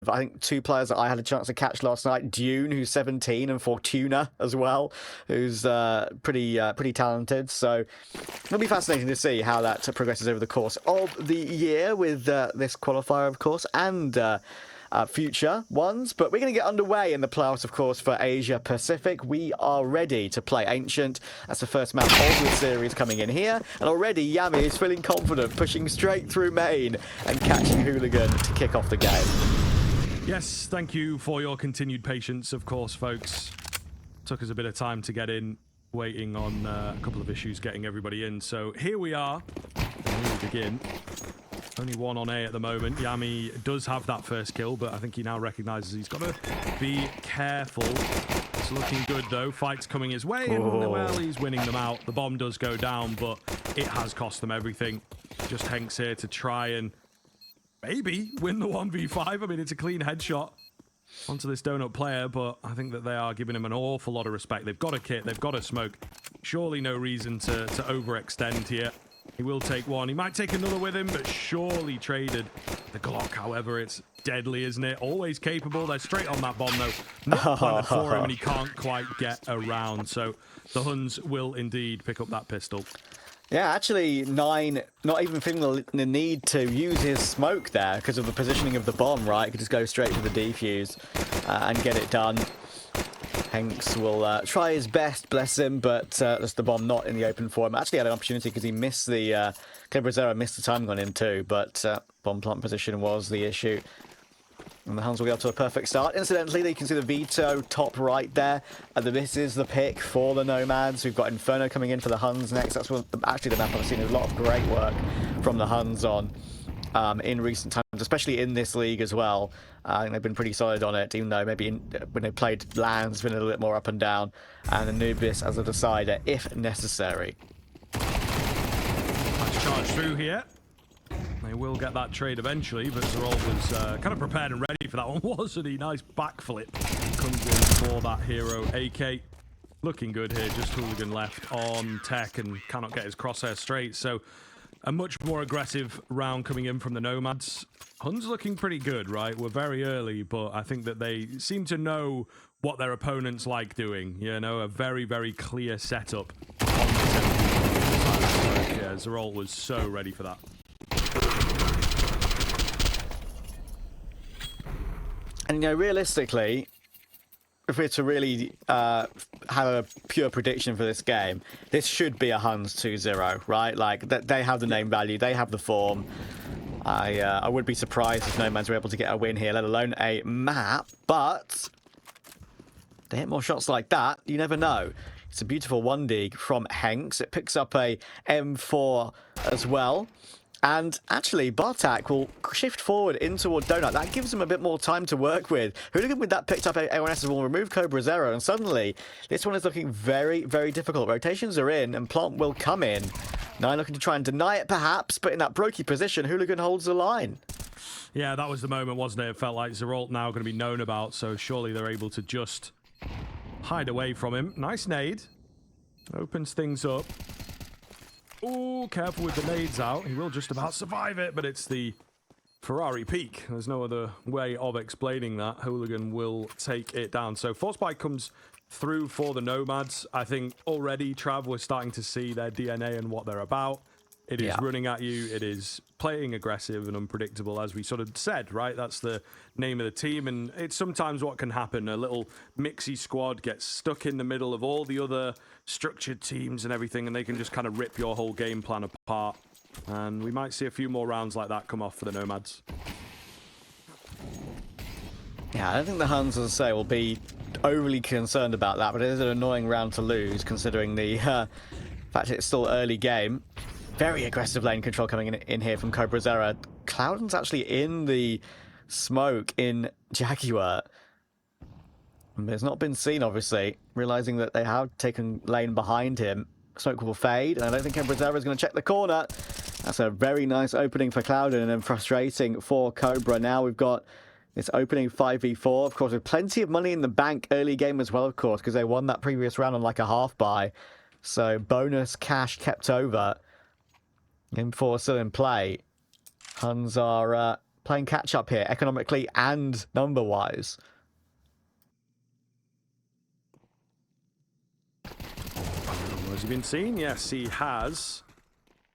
I think 2 players that I had a chance to catch last night. Dune, who's 17, and Fortuna as well, who's pretty talented. So it'll be fascinating to see how that progresses over the course of the year with this qualifier, of course, and future ones. But we're going to get underway in the playoffs, of course, for Asia Pacific. We are ready to play Ancient. That's the first map of the series coming in here. And already Yami is feeling confident, pushing straight through main and catching Hooligan to kick off the game. Yes, thank you for your continued patience, of course, folks. Took us a bit of time to get in, waiting on a couple of issues getting everybody in. So here we are. Here we begin. Only 1 on A at the moment. Yami does have that first kill, but I think he now recognizes he's got to be careful. It's looking good, though. Fight's coming his way, and well, he's winning them out. The bomb does go down, but it has cost them everything. Just Hanks here to try and maybe win the 1v5. I mean, it's a clean headshot onto this donut player, but I think that they are giving him an awful lot of respect. They've got a kit, they've got a smoke. Surely no reason to overextend here. He will take one. He might take another with him, but surely traded. The Glock, however, it's deadly, isn't it? Always capable. They're straight on that bomb, though. Not planted for him, and he can't quite get around. So the Huns will indeed pick up that pistol. Yeah, actually, 9 not even feeling the need to use his smoke there because of the positioning of the bomb, right? He could just go straight for the defuse and get it done. Hanks will try his best, bless him, but just the bomb not in the open for him. Actually had an opportunity because he missed the... Cleverazero missed the timing on him too, but bomb plant position was the issue. And the Huns will get up to a perfect start. Incidentally, you can see the veto top right there. This is the pick for the Nomads. We've got Inferno coming in for the Huns next. That's actually the map I've seen a lot of great work from the Huns on in recent times, especially in this league as well. I think they've been pretty solid on it, even though maybe when they played LAN, it's been a little bit more up and down. And Anubis as a decider, if necessary. Let's charge through here. They will get that trade eventually, but Zerol was kind of prepared and ready for that one, wasn't he? Nice backflip comes in for that hero. AK looking good here, just Hooligan left on tech and cannot get his crosshair straight. So a much more aggressive round coming in from the Nomads. Huns looking pretty good, right? We're very early, but I think that they seem to know what their opponents like doing. You know, a very, very clear setup on the 17. Yeah, Zerol was so ready for that. And, you know, realistically, if we're to really have a pure prediction for this game, this should be a Huns 2-0, right? Like, they have the name value, they have the form. I would be surprised if Nomads were able to get a win here, let alone a map, but they hit more shots like that, you never know. It's a beautiful 1D from Hanks. It picks up a M4 as well. And actually, Bartak will shift forward in toward Donut. That gives him a bit more time to work with. Hooligan with that picked up A1S will remove Cobra0, and suddenly this one is looking very, very difficult. Rotations are in, and Plant will come in. 9 looking to try and deny it, perhaps, but in that brokey position, Hooligan holds the line. Yeah, that was the moment, wasn't it? It felt like Zerol now going to be known about, so surely they're able to just hide away from him. Nice nade. Opens things up. Oh, careful with the nades out. He will just about survive it, but it's the Ferrari peak. There's no other way of explaining that. Hooligan will take it down. So Forcepike comes through for the Nomads. I think already, Trav, we're starting to see their DNA and what they're about. It is running at you. It is playing aggressive and unpredictable, as we sort of said, right? That's the name of the team. And it's sometimes what can happen. A little mixy squad gets stuck in the middle of all the other structured teams and everything, and they can just kind of rip your whole game plan apart. And we might see a few more rounds like that come off for the Nomads. Yeah, I don't think the Huns, as I say, will be overly concerned about that, but it is an annoying round to lose, considering the fact it's still early game. Very aggressive lane control coming in here from Cobra0. Cloudon's actually in the smoke in Jaguar. It's not been seen, obviously, realizing that they have taken lane behind him. Smoke will fade, and I don't think Cobra0 is going to check the corner. That's a very nice opening for Cloudon, and then frustrating for Cobra. Now we've got this opening 5v4, of course, with plenty of money in the bank early game as well, of course, because they won that previous round on like a half buy. So bonus cash kept over. Game 4 still in play. Huns are playing catch up here, economically and number-wise. Has he been seen? Yes, he has.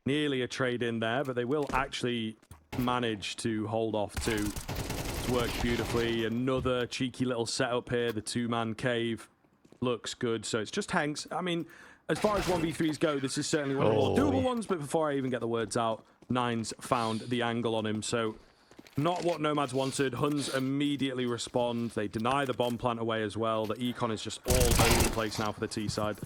Nearly a trade in there, but they will actually manage to hold off too. It's worked beautifully. Another cheeky little setup here. The two-man cave looks good. So it's just Hanks. I mean, as far as 1v3s go, this is certainly one of the more doable ones, but before I even get the words out, Nine's found the angle on him. So not what NomadS wanted. Huns immediately respond. They deny the bomb plant away as well. The econ is just all over the place now for the T side.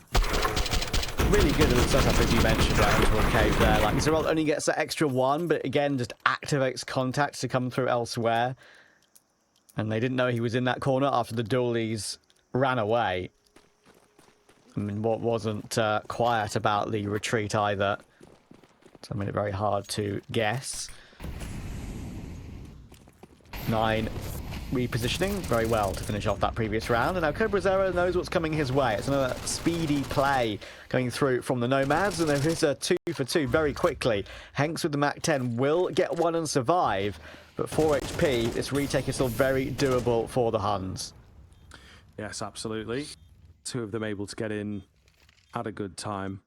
Really good at the setup, as you mentioned, right into a cave there. Like, Zeralt only gets that extra one, but again, just activates contacts to come through elsewhere. And they didn't know he was in that corner after the dualies ran away. I mean, what wasn't quiet about the retreat either. So I made it very hard to guess. Nine repositioning very well to finish off that previous round. And now Cobra Zero knows what's coming his way. It's another speedy play going through from the NomadS. And there is a 2 for 2 very quickly. Hanks with the Mach 10 will get one and survive. But 4 HP, this retake is still very doable for the Huns. Yes, absolutely. Two of them able to get in at a good time.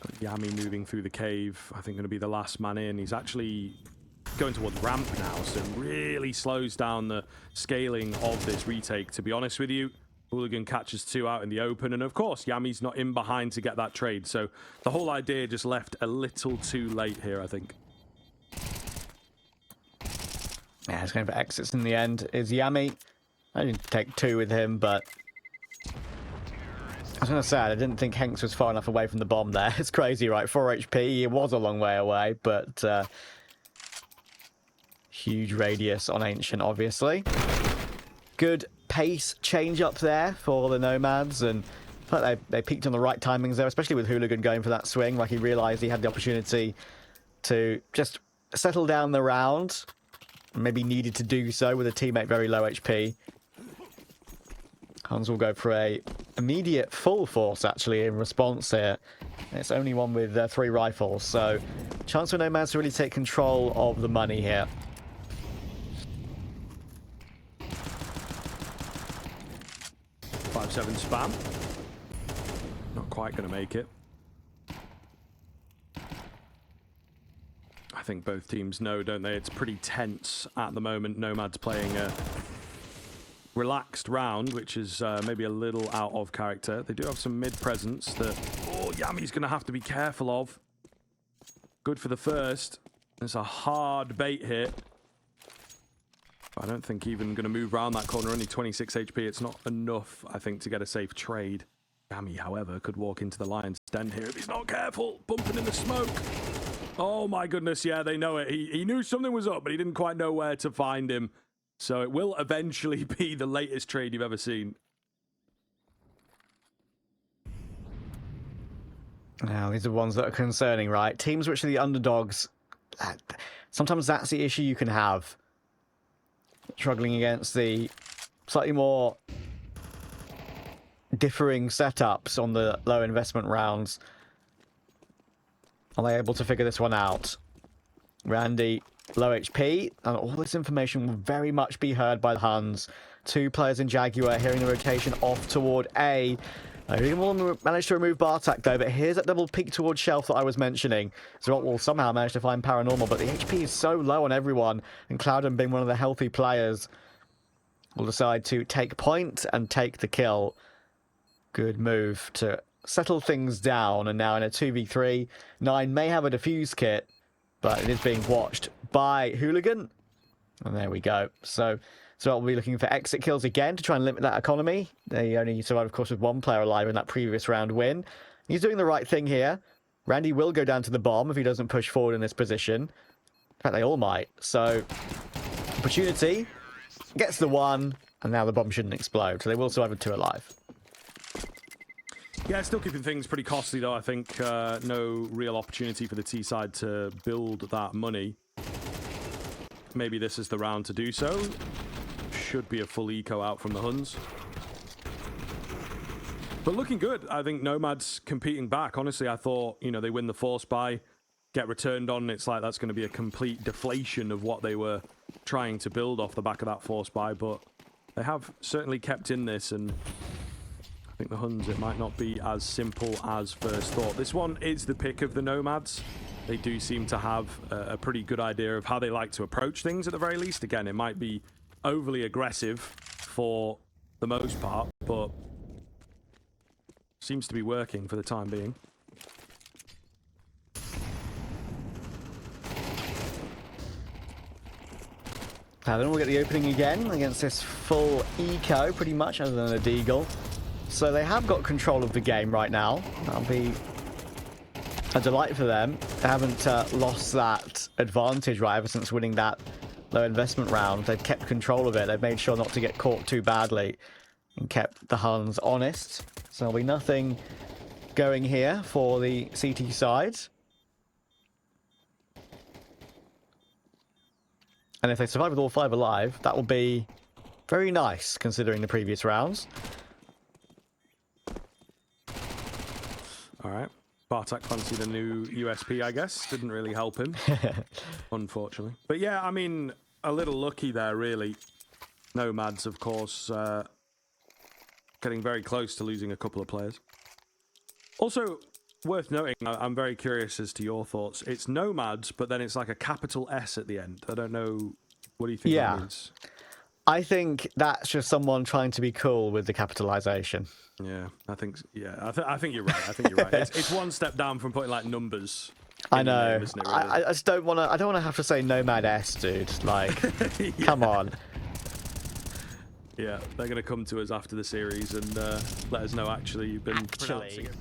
But Yami moving through the cave, I think going to be the last man in. He's actually going towards ramp now, so really slows down the scaling of this retake, to be honest with you. Hooligan catches two out in the open, and of course, Yami's not in behind to get that trade, so the whole idea just left a little too late here, I think. Yeah, he's going for exits in the end. Is Yami. I didn't take two with him, but I was going to say, I didn't think Hanks was far enough away from the bomb there. It's crazy, right? 4 HP, it was a long way away, but huge radius on Ancient, obviously. Good pace change up there for the NomadS, and I feel like they peaked on the right timings there, especially with Hooligan going for that swing. Like, he realized he had the opportunity to just settle down the round. Maybe needed to do so with a teammate very low HP. Huns will go for a immediate full force, actually, in response here. It's only one with 3 rifles, so chance for NomadS to really take control of the money here. Seven spam. Not quite going to make it. I think both teams know, don't they? It's pretty tense at the moment. NomadS playing a relaxed round, which is maybe a little out of character. They do have some mid presence that Yami's going to have to be careful of. Good for the first. It's a hard bait hit. I don't think even going to move around that corner. Only 26 HP. It's not enough, I think, to get a safe trade. Yami, however, could walk into the lion's den here if he's not careful. Bumping in the smoke. Oh my goodness, yeah, they know it. He knew something was up, but he didn't quite know where to find him. So it will eventually be the latest trade you've ever seen. Now, these are the ones that are concerning, right? Teams which are the underdogs, sometimes that's the issue you can have. Struggling against the slightly more differing setups on the low investment rounds. Are they able to figure this one out? Randy, low HP, and all this information will very much be heard by the Huns. 2 players in Jaguar, hearing the rotation off toward A. He will manage to remove Bartak though, but here's that double peek towards Shelf that I was mentioning. Zeralt will somehow manage to find Paranormal, but the HP is so low on everyone, and Cloudham, being one of the healthy players, will decide to take point and take the kill. Good move to settle things down, and now in a 2v3, Nine may have a defuse kit, but it is being watched by Hooligan. And there we go. So we'll be looking for exit kills again to try and limit that economy. They only survived, of course, with 1 player alive in that previous round win. He's doing the right thing here. Randy will go down to the bomb if he doesn't push forward in this position. In fact, they all might. So, opportunity, gets the 1, and now the bomb shouldn't explode. So they will survive with 2 alive. Yeah, still keeping things pretty costly, though. I think no real opportunity for the T side to build that money. Maybe this is the round to do so. Should be a full eco out from the Huns. But looking good. I think NomadS competing back. Honestly, I thought, they win the force buy. get returned on. It's like that's going to be a complete deflation of what they were trying to build off the back of that force buy, but they have certainly kept in this, and I think the Huns, it might not be as simple as first thought. This one is the pick of the Nomads. They do seem to have a pretty good idea of how they like to approach things at the very least. Again, it might be overly aggressive for the most part, but seems to be working for the time being. Then we'll get the opening again against this full eco, pretty much, other than a deagle. So they have got control of the game right now. That'll be a delight for them. They haven't lost that advantage, right, ever since winning that low investment round. They've kept control of it. They've made sure not to get caught too badly and kept the Huns honest. So there'll be nothing going here for the CT side. And if they survive with all 5 alive, that will be very nice, considering the previous rounds. All right. Bartek fancied a new USP, I guess. Didn't really help him, unfortunately. But yeah, I mean, a little lucky there, really. NomadS, of course, getting very close to losing a couple of players. Also, worth noting, I'm very curious as to your thoughts. It's NomadS, but then it's like a capital S at the end. I don't know. What do you think that means? I think that's just someone trying to be cool with the capitalization. Yeah, I think. Yeah, I think you're right. I think you're right. It's one step down from putting like numbers. I know. Name, isn't it, really? I just don't want to. I don't want to have to say NomadS, dude. Like, yeah. Come on. Yeah, they're going to come to us after the series and let us know actually you've been pronouncing it.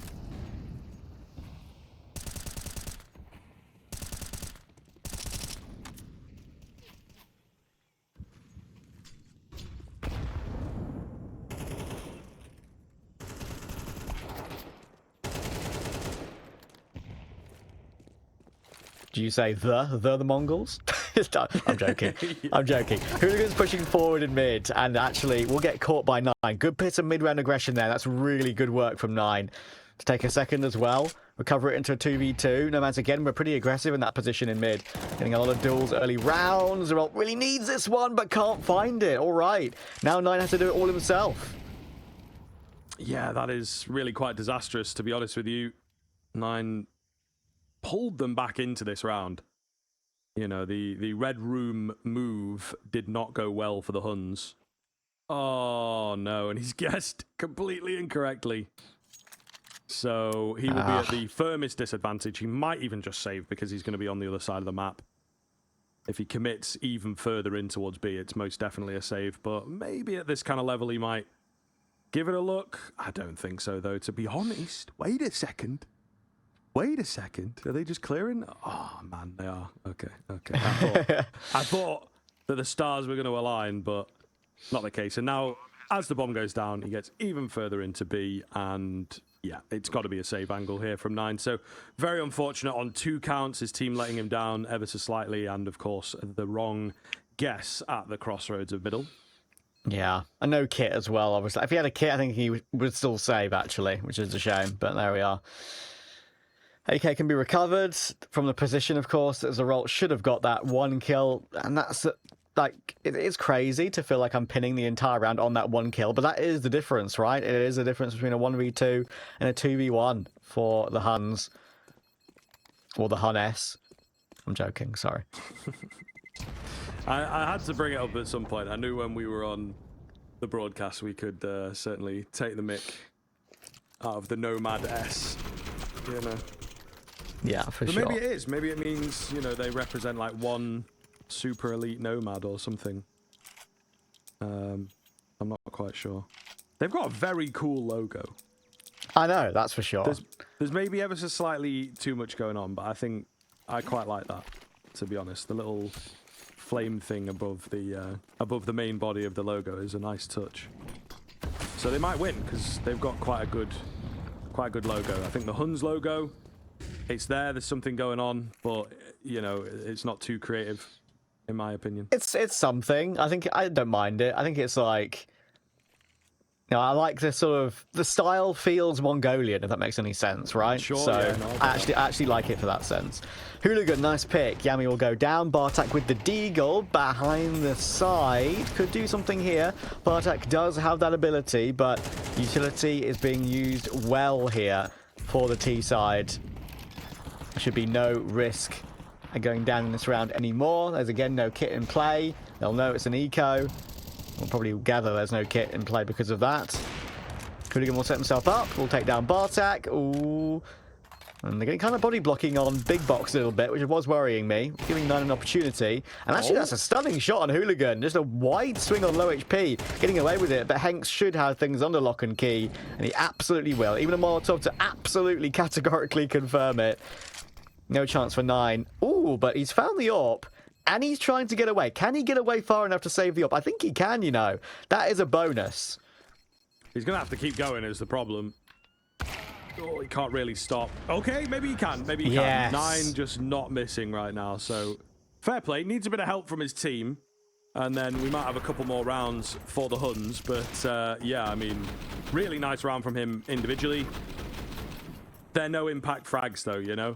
Do you say the Mongols? I'm joking. Yeah. I'm joking. Hooligans pushing forward in mid, and actually we'll get caught by 9. Good bit of mid-round aggression there. That's really good work from 9. To take a second as well, recover it into a 2v2. NomadS again, we're pretty aggressive in that position in mid. Getting a lot of duels early rounds. Zeralt really needs this one, but can't find it. All right. Now 9 has to do it all himself. Yeah, that is really quite disastrous, to be honest with you. 9 pulled them back into this round. You know, the Red Room move did not go well for the Huns. Oh, no, and he's guessed completely incorrectly. So he will be at the firmest disadvantage. He might even just save because he's going to be on the other side of the map. If he commits even further in towards B, it's most definitely a save. But maybe at this kind of level he might give it a look. I don't think so, though, to be honest. Wait a second. Are they just clearing? Oh, man, they are. Okay. I thought that the stars were going to align, but not the case. And now, as the bomb goes down, he gets even further into B, and yeah, it's got to be a save angle here from 9. So very unfortunate on 2 counts, his team letting him down ever so slightly, and of course, the wrong guess at the crossroads of middle. Yeah, and no kit as well, obviously. If he had a kit, I think he would still save, actually, which is a shame, but there we are. AK can be recovered from the position, of course, that Zeralt should have got that 1 kill, and that's, like, it's crazy to feel like I'm pinning the entire round on that 1 kill, but that is the difference, right? It is the difference between a 1v2 and a 2v1 for the Huns, or the Huns. I'm joking, sorry. I had to bring it up at some point. I knew when we were on the broadcast we could certainly take the mick out of the NomadS, you know. Yeah, for but sure. Maybe it is. Maybe it means, you know, they represent like one super elite nomad or something. I'm not quite sure. They've got a very cool logo. I know, that's for sure. There's maybe ever so slightly too much going on, but I think I quite like that, to be honest. The little flame thing above the main body of the logo is a nice touch. So they might win because they've got quite a good logo. I think the Huns logo, it's there's something going on, but you know, it's not too creative, in my opinion. It's something. I think I don't mind it. I think it's like, You know, I like this sort of, the style feels Mongolian, if that makes any sense, right? Sure, So yeah, no, I actually like it for that sense. Hooligan, nice pick. Yami will go down. Bartak with the deagle behind the side. Could do something here. Bartak does have that ability, but utility is being used well here for the T side. There should be no risk of going down in this round anymore. There's again no kit in play. They'll know it's an eco. We'll probably gather there's no kit in play because of that. Hooligan will set himself up. We'll take down Bartak. Ooh. And they're getting kind of body blocking on Big Box a little bit, which was worrying me, giving Nine an opportunity. And actually, that's a stunning shot on Hooligan. Just a wide swing on low HP, getting away with it. But Hanks should have things under lock and key, and he absolutely will. Even a Molotov to absolutely categorically confirm it. No chance for Nine. Ooh, but he's found the AWP. And he's trying to get away. Can he get away far enough to save the AWP? I think he can, you know. That is a bonus. He's going to have to keep going is the problem. Oh, he can't really stop. Okay, maybe he can. Maybe he can. Nine just not missing right now. So, fair play. Needs a bit of help from his team. And then we might have a couple more rounds for the Huns. But, yeah, I mean, really nice round from him individually. They're no impact frags, though, you know?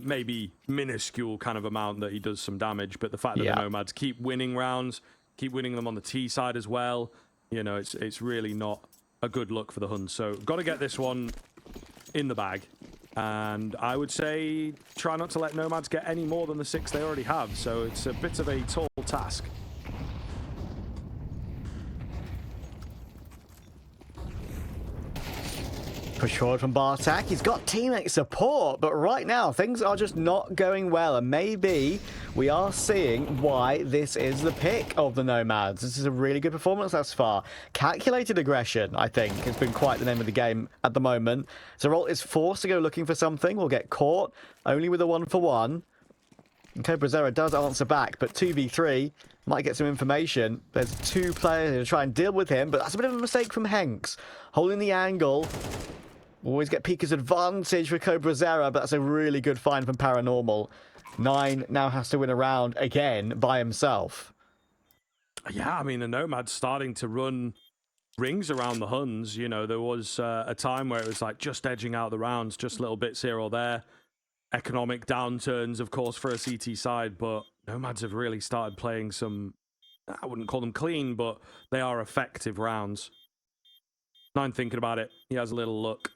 Maybe minuscule kind of amount that he does some damage, but the fact that the Nomads keep winning rounds, keep winning them on the T side as well, you know, it's really not a good look for the Huns. So, got to get this one in the bag. And I would say try not to let Nomads get any more than the 6 they already have. So, it's a bit of a tall task. Push forward from Bartak. He's got teammate support, but right now things are just not going well. And maybe we are seeing why this is the pick of the Nomads. This is a really good performance thus far. Calculated aggression, I think, has been quite the name of the game at the moment. Zeralt is forced to go looking for something. Will get caught only with a 1-for-1. And Cobra Zero does answer back, but 2v3 might get some information. There's 2 players who try and deal with him, but that's a bit of a mistake from Hanks. Holding the angle. Always get Pika's advantage for Cobra Zera, but that's a really good find from Paranormal. Nine now has to win a round again by himself. Yeah, I mean, the Nomad's starting to run rings around the Huns. You know, there was a time where it was like just edging out the rounds, just little bits here or there. Economic downturns, of course, for a CT side, but Nomads have really started playing some, I wouldn't call them clean, but they are effective rounds. Nine thinking about it. He has a little look.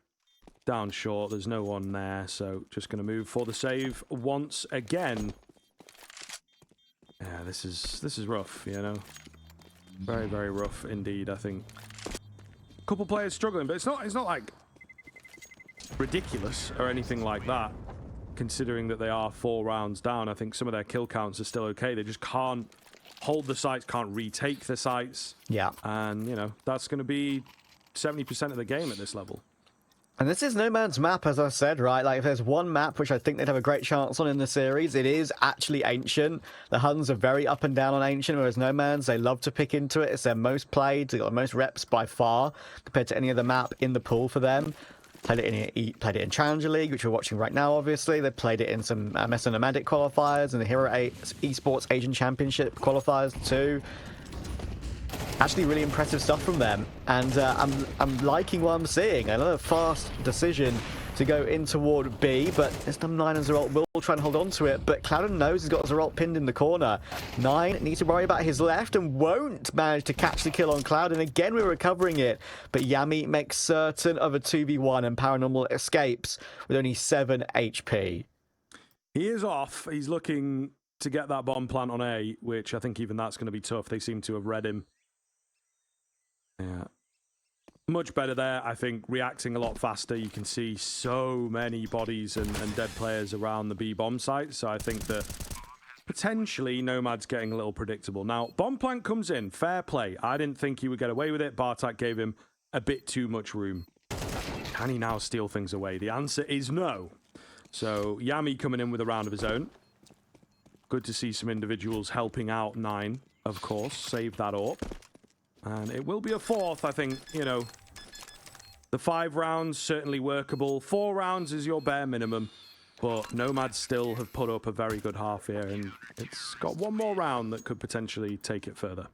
Down short, there's no one there, so just going to move for the save once again. Yeah, this is rough, you know. Very, very rough indeed, I think. A couple players struggling, but it's not like ridiculous or anything like that, considering that they are 4 rounds down. I think some of their kill counts are still okay. They just can't hold the sites, can't retake the sites. Yeah. And, you know, that's going to be 70% of the game at this level. And this is Nomad's map, as I said, right? Like, if there's one map which I think they'd have a great chance on in the series, it is actually Ancient. The Huns are very up and down on Ancient, whereas Nomad's, they love to pick into it. It's their most played. They've got the most reps by far compared to any other map in the pool for them. Played it in Challenger League, which we're watching right now, obviously. They played it in some Mesa Nomadic qualifiers and the Hero 8 Esports Asian Championship qualifiers too. Actually, really impressive stuff from them, and I'm liking what I'm seeing. Another fast decision to go in toward B, but this time Nine and Zeralt will try and hold on to it, but Clouden knows he's got Zeralt pinned in the corner. Nine needs to worry about his left and won't manage to catch the kill on Cloud, and again we're recovering it, but Yami makes certain of a 2v1 and Paranormal escapes with only 7 HP. He is off. He's looking to get that bomb plant on A, which I think even that's going to be tough. They seem to have read him. Yeah. Much better there, I think, reacting a lot faster. You can see so many bodies and dead players around the B bomb site, so I think that potentially Nomad's getting a little predictable. Now, bomb plant comes in, fair play. I didn't think he would get away with it. Bartak gave him a bit too much room. Can he now steal things away? The answer is no. So, Yami coming in with a round of his own. Good to see some individuals helping out Nine, of course. Save that up. And it will be a 4th, I think, you know. The 5 rounds, certainly workable. 4 rounds is your bare minimum. But Nomads still have put up a very good half here. And it's got one more round that could potentially take it further.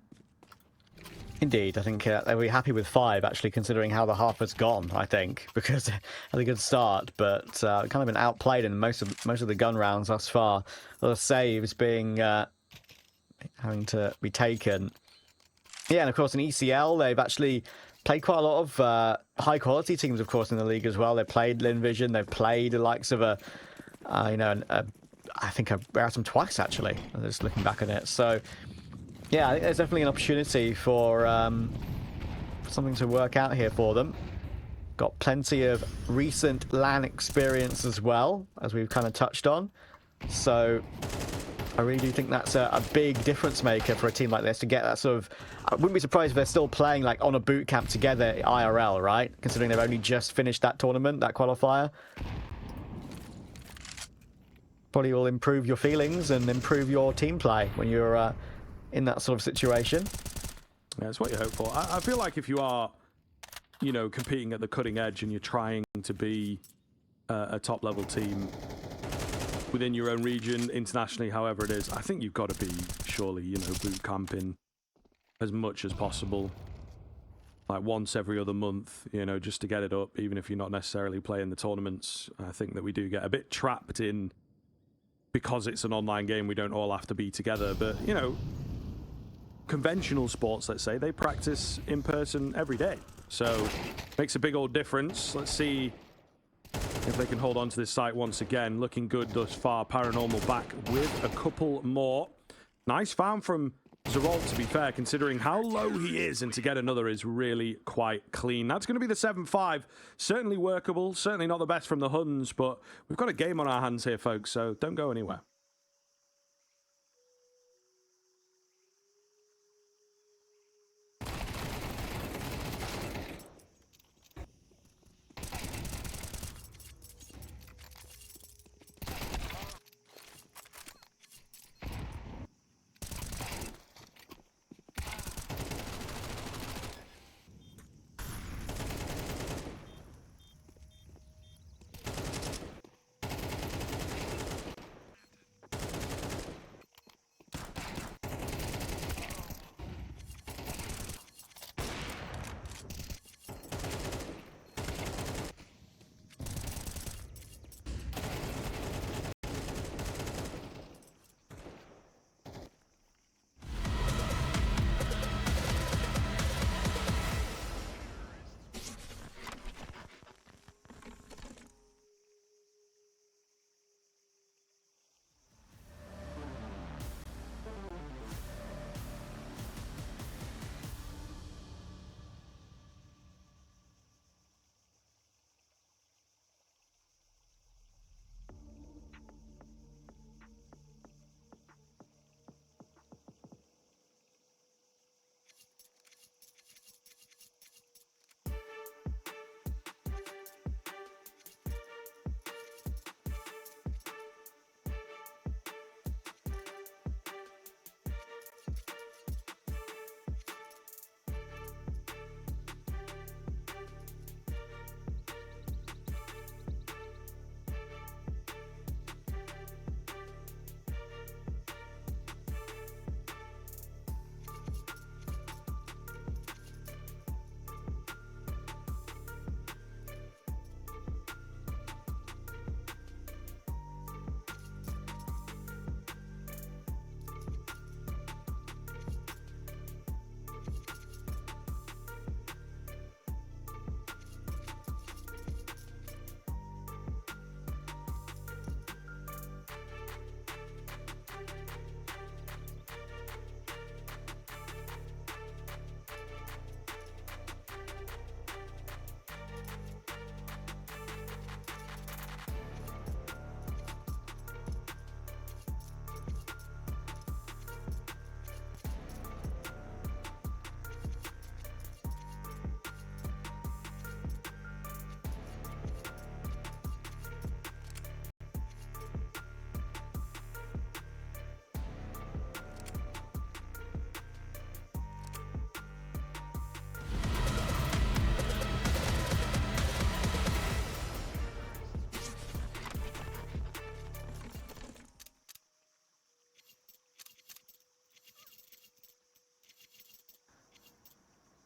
Indeed, I think they'll be happy with 5, actually, considering how the half has gone, I think, because it had a good start, but kind of been outplayed in most of the gun rounds thus far. A lot of saves being having to be taken. Yeah, and of course in ECL, they've actually played quite a lot of high-quality teams, of course, in the league as well. They've played Lin Vision, they've played the likes of I think I've asked them twice, actually, just looking back on it. So, yeah, I think there's definitely an opportunity for something to work out here for them. Got plenty of recent LAN experience as well, as we've kind of touched on. So I really do think that's a big difference maker for a team like this to get that sort of... I wouldn't be surprised if they're still playing like on a boot camp together IRL, right? Considering they've only just finished that tournament, that qualifier. Probably will improve your feelings and improve your team play when you're in that sort of situation. Yeah, that's what you hope for. I feel like if you are, you know, competing at the cutting edge and you're trying to be a top-level team within your own region, internationally, however it is, I think you've got to be, surely, you know, boot camping as much as possible. Like once every other month, you know, just to get it up, even if you're not necessarily playing the tournaments. I think that we do get a bit trapped in, because it's an online game, we don't all have to be together. But, you know, conventional sports, let's say, they practice in person every day. So, makes a big old difference. Let's see if they can hold on to this site once again. Looking good thus far. Paranormal back with a couple more. Nice farm from Zerold, to be fair, considering how low he is, and to get another is really quite clean. That's going to be the 7-5. Certainly workable. Certainly not the best from the Huns, but we've got a game on our hands here, folks, so don't go anywhere.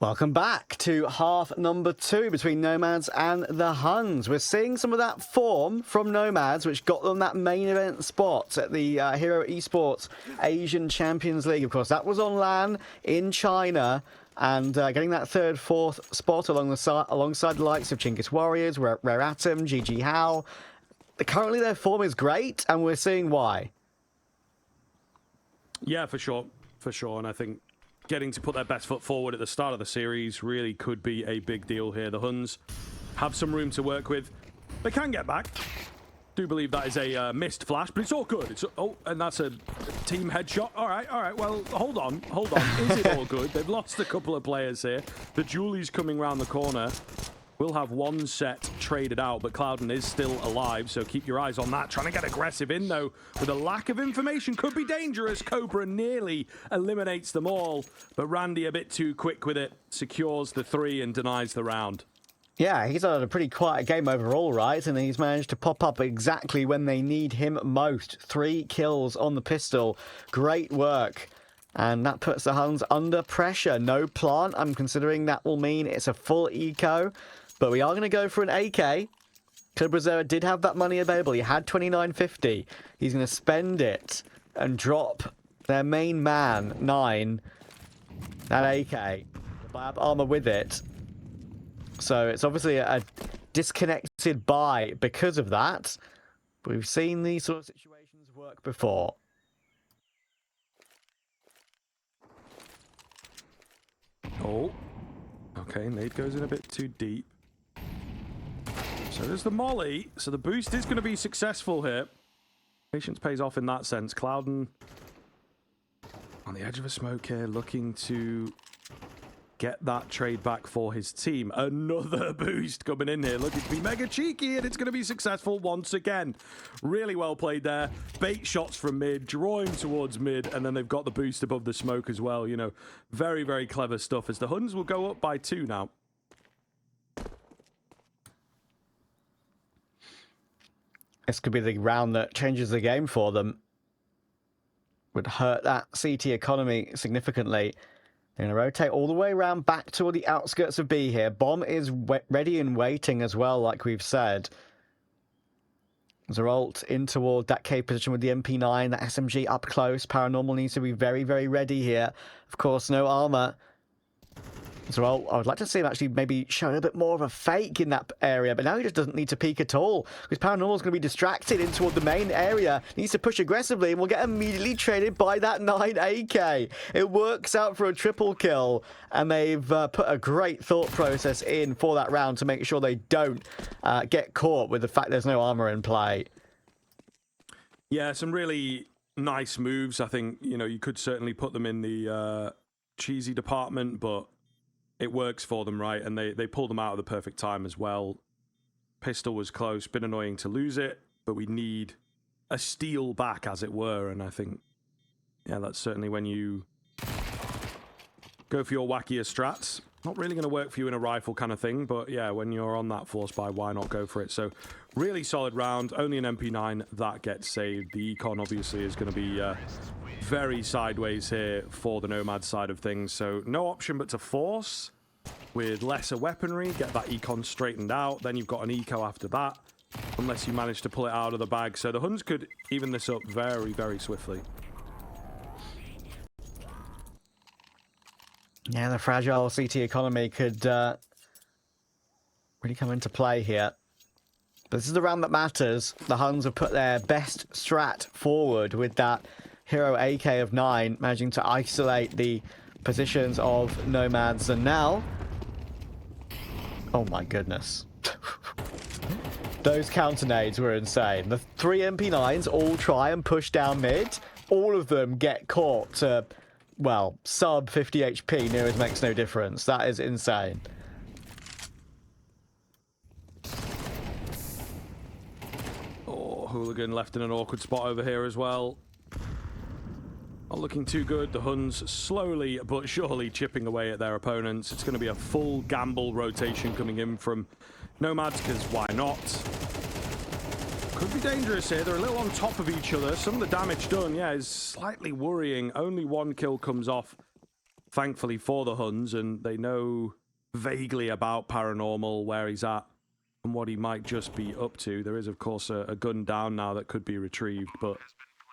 Welcome back to half number 2 between NomadS and the Huns. We're seeing some of that form from NomadS, which got them that main event spot at the Hero Esports Asian Champions League. Of course, that was on LAN in China, and getting that third, fourth spot alongside the likes of Chinggis Warriors, Rare Atom, GG Hao. Currently, their form is great, and we're seeing why. Yeah, for sure. For sure, and I think getting to put their best foot forward at the start of the series really could be a big deal here. The Huns have some room to work with. They can get back. Do believe that is a missed flash, but it's all good. It's, oh, and that's a team headshot. All right. Well, hold on. Is it all good? They've lost a couple of players here. The Julie's coming around the corner. We'll have one set traded out, but Clouden is still alive, so keep your eyes on that. Trying to get aggressive in, though, with a lack of information. Could be dangerous. Cobra nearly eliminates them all, but Randy a bit too quick with it. Secures the 3 and denies the round. Yeah, he's had a pretty quiet game overall, right? And he's managed to pop up exactly when they need him most. 3 kills on the pistol. Great work. And that puts the Huns under pressure. No plant. I'm considering that will mean it's a full eco. But we are going to go for an AK. Clubrazera did have that money available. He had 29.50. He's going to spend it and drop their main man, 9, that AK. Buy up armor with it. So it's obviously a disconnected buy because of that. We've seen these sort of situations work before. Oh. Okay, nade goes in a bit too deep. So there's the molly. So the boost is going to be successful here. Patience pays off in that sense. Clouden on the edge of a smoke here, looking to get that trade back for his team. Another boost coming in here, looking to be mega cheeky, and it's going to be successful once again. Really well played there. Bait shots from mid, drawing towards mid, and then they've got the boost above the smoke as well. You know, very, very clever stuff, as the Huns will go up by 2 now. This could be the round that changes the game for them. Would hurt that CT economy significantly. They're going to rotate all the way around back toward the outskirts of B here. Bomb is ready and waiting as well, like we've said. Zeralt in toward that K position with the MP9, that SMG up close. Paranormal needs to be very, very ready here. Of course, no armor. Zeralt, I would like to see him actually maybe show a little bit more of a fake in that area, but now he just doesn't need to peek at all, because Paranormal is going to be distracted in toward the main area. Needs to push aggressively and will get immediately traded by that 9 AK. It works out for a triple kill, and they've put a great thought process in for that round to make sure they don't get caught with the fact there's no armor in play. Yeah, some really nice moves. I think, you know, you could certainly put them in the cheesy department, but it works for them, right? And they pull them out at the perfect time as well. Pistol was close, been annoying to lose it, but we need a steal back, as it were. And I think, yeah, that's certainly when you go for your wackier strats. Not really going to work for you in a rifle kind of thing, but yeah, when you're on that force buy, why not go for it? So really solid round, only an MP9 that gets saved. The econ obviously is going to be very sideways here for the Nomad side of things. So no option but to force with lesser weaponry, get that econ straightened out. Then you've got an eco after that, unless you manage to pull it out of the bag. So the Huns could even this up very, very swiftly. Yeah, the fragile CT economy could really come into play here. But this is the round that matters. The Huns have put their best strat forward with that Hero AK of 9, managing to isolate the positions of NomadS. And now, oh my goodness. Those counter nades were insane. The 3 MP9s all try and push down mid. All of them get caught to, well, sub 50 HP. Nearest makes no difference. That is insane. Oh, Hooligan left in an awkward spot over here as well. Not looking too good. The Huns slowly but surely chipping away at their opponents. It's going to be a full gamble rotation coming in from NomadS, because why not? Could be dangerous here. They're a little on top of each other. Some of the damage done, yeah, is slightly worrying. Only 1 kill comes off thankfully for the Huns, and they know vaguely about Paranormal, where he's at, and what he might just be up to. There is, of course, a gun down now that could be retrieved, but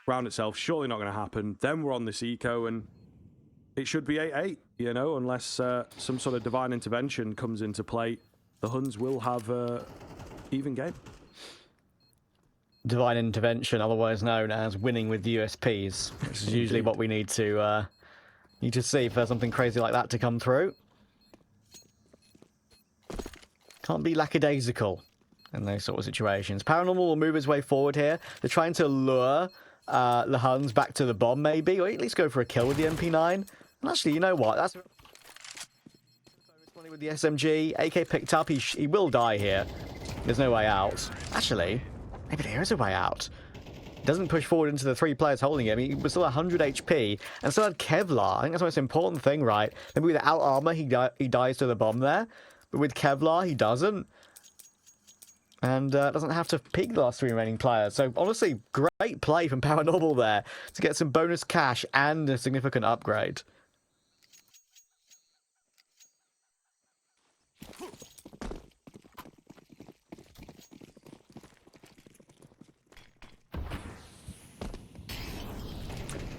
round itself, surely not going to happen. Then we're on this eco, and it should be 8-8, you know, unless some sort of divine intervention comes into play. The Huns will have even game. Divine intervention, otherwise known as winning with USPs, which is usually what we need to see for something crazy like that to come through. Can't be lackadaisical in those sort of situations. Paranormal will move his way forward here. They're trying to lure the Huns back to the bomb, maybe, or at least go for a kill with the MP9. And actually, you know what? That's with the SMG. AK picked up. He will die here. There's no way out. Actually, maybe there is a way out. Doesn't push forward into the 3 players holding him. He was still 100 HP and still had Kevlar. I think that's the most important thing, right? Maybe without armor, he dies to the bomb there. But with Kevlar, he doesn't. And doesn't have to peek the last 3 remaining players. So, honestly, great play from Paranormal there to get some bonus cash and a significant upgrade.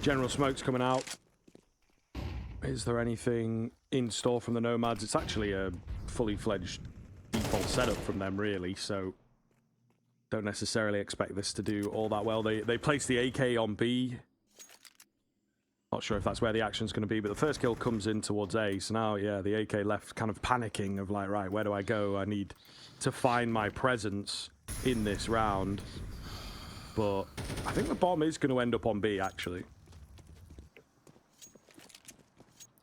General Smoke's coming out. Is there anything in store from the Nomads? It's actually a fully fledged default setup from them, really, so don't necessarily expect this to do all that well. They placed the AK on B. Not sure if that's where the action's going to be, but the first kill comes in towards A, so now, yeah, the AK left kind of panicking of like, right, where do I go? I need to find my presence in this round. But I think the bomb is going to end up on B, actually.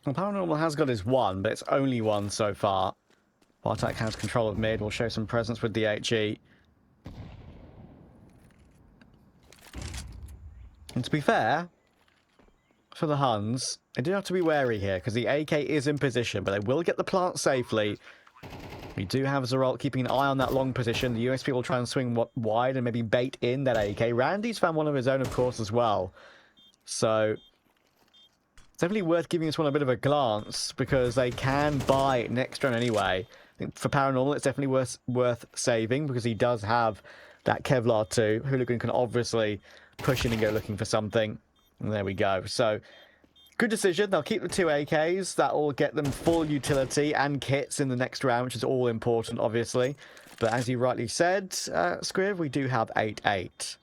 Well, Paranormal has got his 1, but it's only 1 so far. Bartek has control of mid. Will show some presence with the HE. And to be fair, for the Huns, they do have to be wary here, because the AK is in position, but they will get the plant safely. We do have Zeralt keeping an eye on that long position. The USP will try and swing wide and maybe bait in that AK. Randy's found one of his own, of course, as well. So it's definitely worth giving this one a bit of a glance, because they can buy next round anyway. I think for Paranormal, it's definitely worth saving, because he does have that Kevlar too. Hooligan can obviously push in and go looking for something. And there we go. So, good decision. They'll keep the 2 AKs. That will get them full utility and kits in the next round, which is all important, obviously. But as you rightly said, Scriv, we do have 8-8.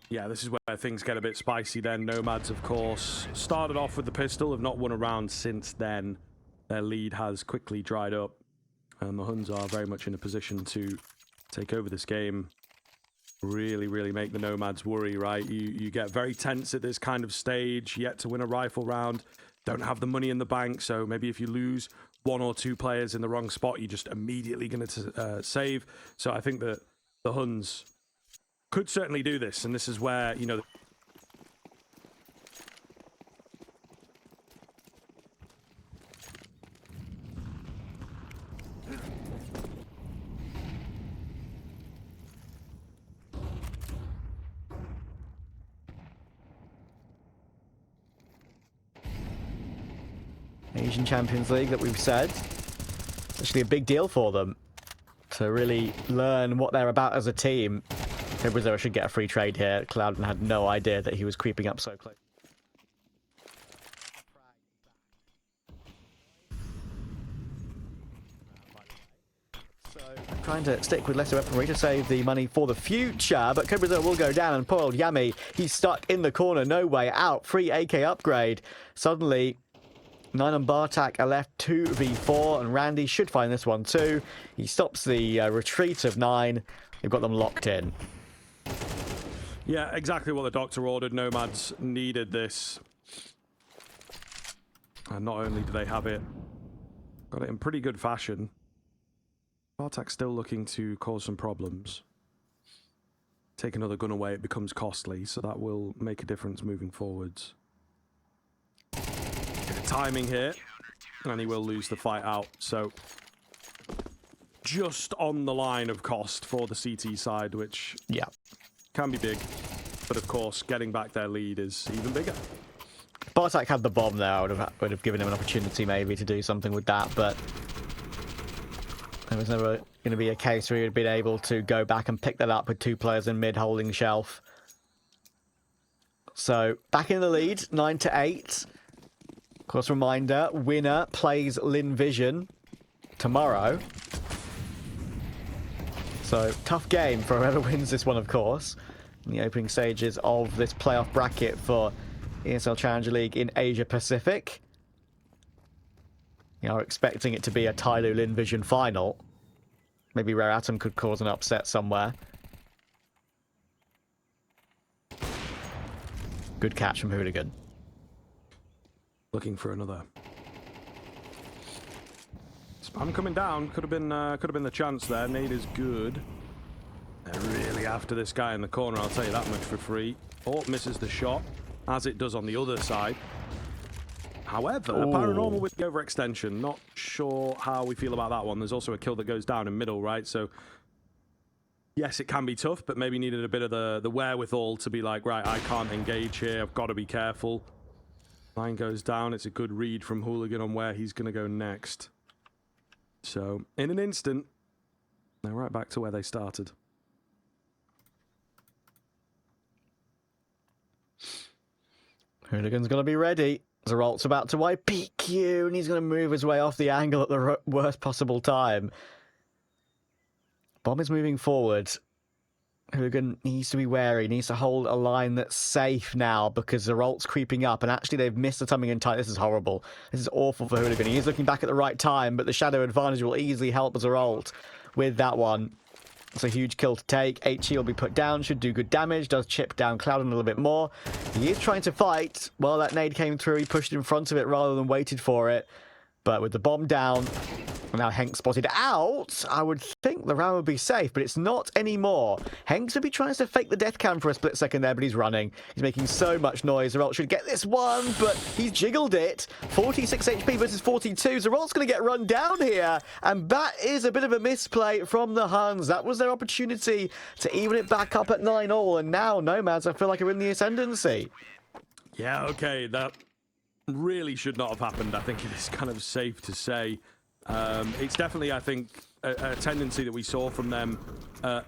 Yeah, this is where things get a bit spicy then. Nomads, of course, started off with the pistol, have not won a round since then. Their lead has quickly dried up, and the Huns are very much in a position to take over this game. Really make the Nomads worry, right? You get very tense at this kind of stage, yet to win a rifle round, don't have the money in the bank, so maybe if you lose 1 or 2 players in the wrong spot, you're just immediately going to save. So I think that the Huns could certainly do this, and this is where, you know, Asian Champions League that we've said. It's actually a big deal for them to really learn what they're about as a team. Brazil should get a free trade here. Clouden had no idea that he was creeping up so close. So, trying to stick with lesser weaponry to save the money for the future, but Brazil will go down, and poor old Yami, he's stuck in the corner, no way out. Free AK upgrade. Suddenly, 9 and Bartak are left 2v4, and Randy should find this one too. He stops the retreat of 9. They've got them locked in. Yeah, exactly what the doctor ordered. Nomads needed this. And not only do they have it, got it in pretty good fashion. Bartak's still looking to cause some problems. Take another gun away, it becomes costly, so that will make a difference moving forwards. Bit of timing here, and he will lose the fight out, so just on the line of cost for the CT side, which can be big, but of course getting back their lead is even bigger. Spartak had the bomb there, I would have given him an opportunity maybe to do something with that, but there was never going to be a case where he would have been able to go back and pick that up with 2 players in mid holding shelf. So back in the lead, 9-8. Of course, reminder, winner plays Lin Vision tomorrow. So tough game for whoever wins this one, of course, in the opening stages of this playoff bracket for ESL Challenger League in Asia Pacific. You are expecting it to be a Tyloo Lin Vision final. Maybe Rare Atom could cause an upset somewhere. Good catch from Hooligan. Looking for another. Spam coming down. Could have been the chance there. Nade is good. They're really after this guy in the corner, I'll tell you that much for free. Oh, misses the shot, as it does on the other side. However, Paranormal with the overextension. Not sure how we feel about that one. There's also a kill that goes down in middle, right? So, yes, it can be tough, but maybe needed a bit of the wherewithal to be like, right, I can't engage here. I've got to be careful. Line goes down. It's a good read from Hooligan on where he's going to go next. So, in an instant, they're right back to where they started. Hooligan's going to be ready. Zeralt's about to wipe PQ, and he's going to move his way off the angle at the worst possible time. Bomb is moving forward. Hooligan needs to be wary, needs to hold a line that's safe now because Zeralt's creeping up, and actually they've missed the timing in time. This is horrible. This is awful for Hooligan. He is looking back at the right time, but the shadow advantage will easily help Zeralt with that one. It's a huge kill to take. HE will be put down, should do good damage, does chip down Cloud a little bit more. He is trying to fight. Well, that nade came through, he pushed in front of it rather than waited for it. But with the bomb down, now Henk spotted out, I would think the round would be safe, but it's not anymore. Henk would be trying to fake the death cam for a split second there, but he's running. He's making so much noise. Zeralt should get this one, but he's jiggled it. 46 HP versus 42. Zeralt's going to get run down here, and that is a bit of a misplay from the Huns. That was their opportunity to even it back up at 9-all, and now NomadS, I feel like, are in the ascendancy. Yeah, okay, that really should not have happened. I think it is kind of safe to say. It's definitely, I think, a tendency that we saw from them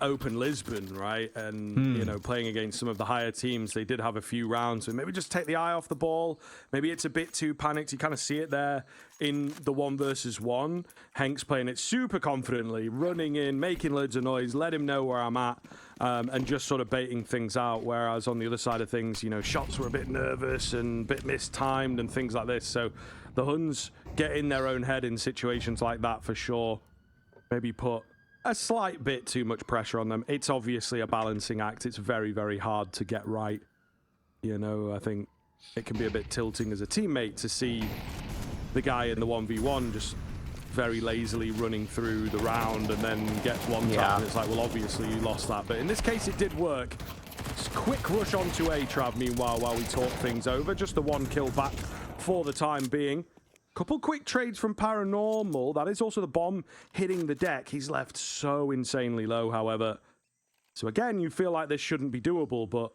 open Lisbon, right? And, you know, playing against some of the higher teams, they did have a few rounds. So maybe just take the eye off the ball. Maybe it's a bit too panicked. You kind of see it there in the 1 versus 1. Henk's playing it super confidently, running in, making loads of noise, let him know where I'm at, and just sort of baiting things out. Whereas on the other side of things, you know, shots were a bit nervous and a bit mistimed and things like this. So the Huns get in their own head in situations like that for sure. Maybe put a slight bit too much pressure on them. It's obviously a balancing act. It's very, very hard to get right. You know, I think it can be a bit tilting as a teammate to see the guy in the 1v1 just very lazily running through the round and then gets one tap and it's like, well, obviously you lost that. But in this case, it did work. Just quick rush onto A-Trav, meanwhile, while we talk things over. Just the 1 kill back for the time being. Couple quick trades from Paranormal. That is also the bomb hitting the deck. He's left so insanely low, however. So again, you feel like this shouldn't be doable, but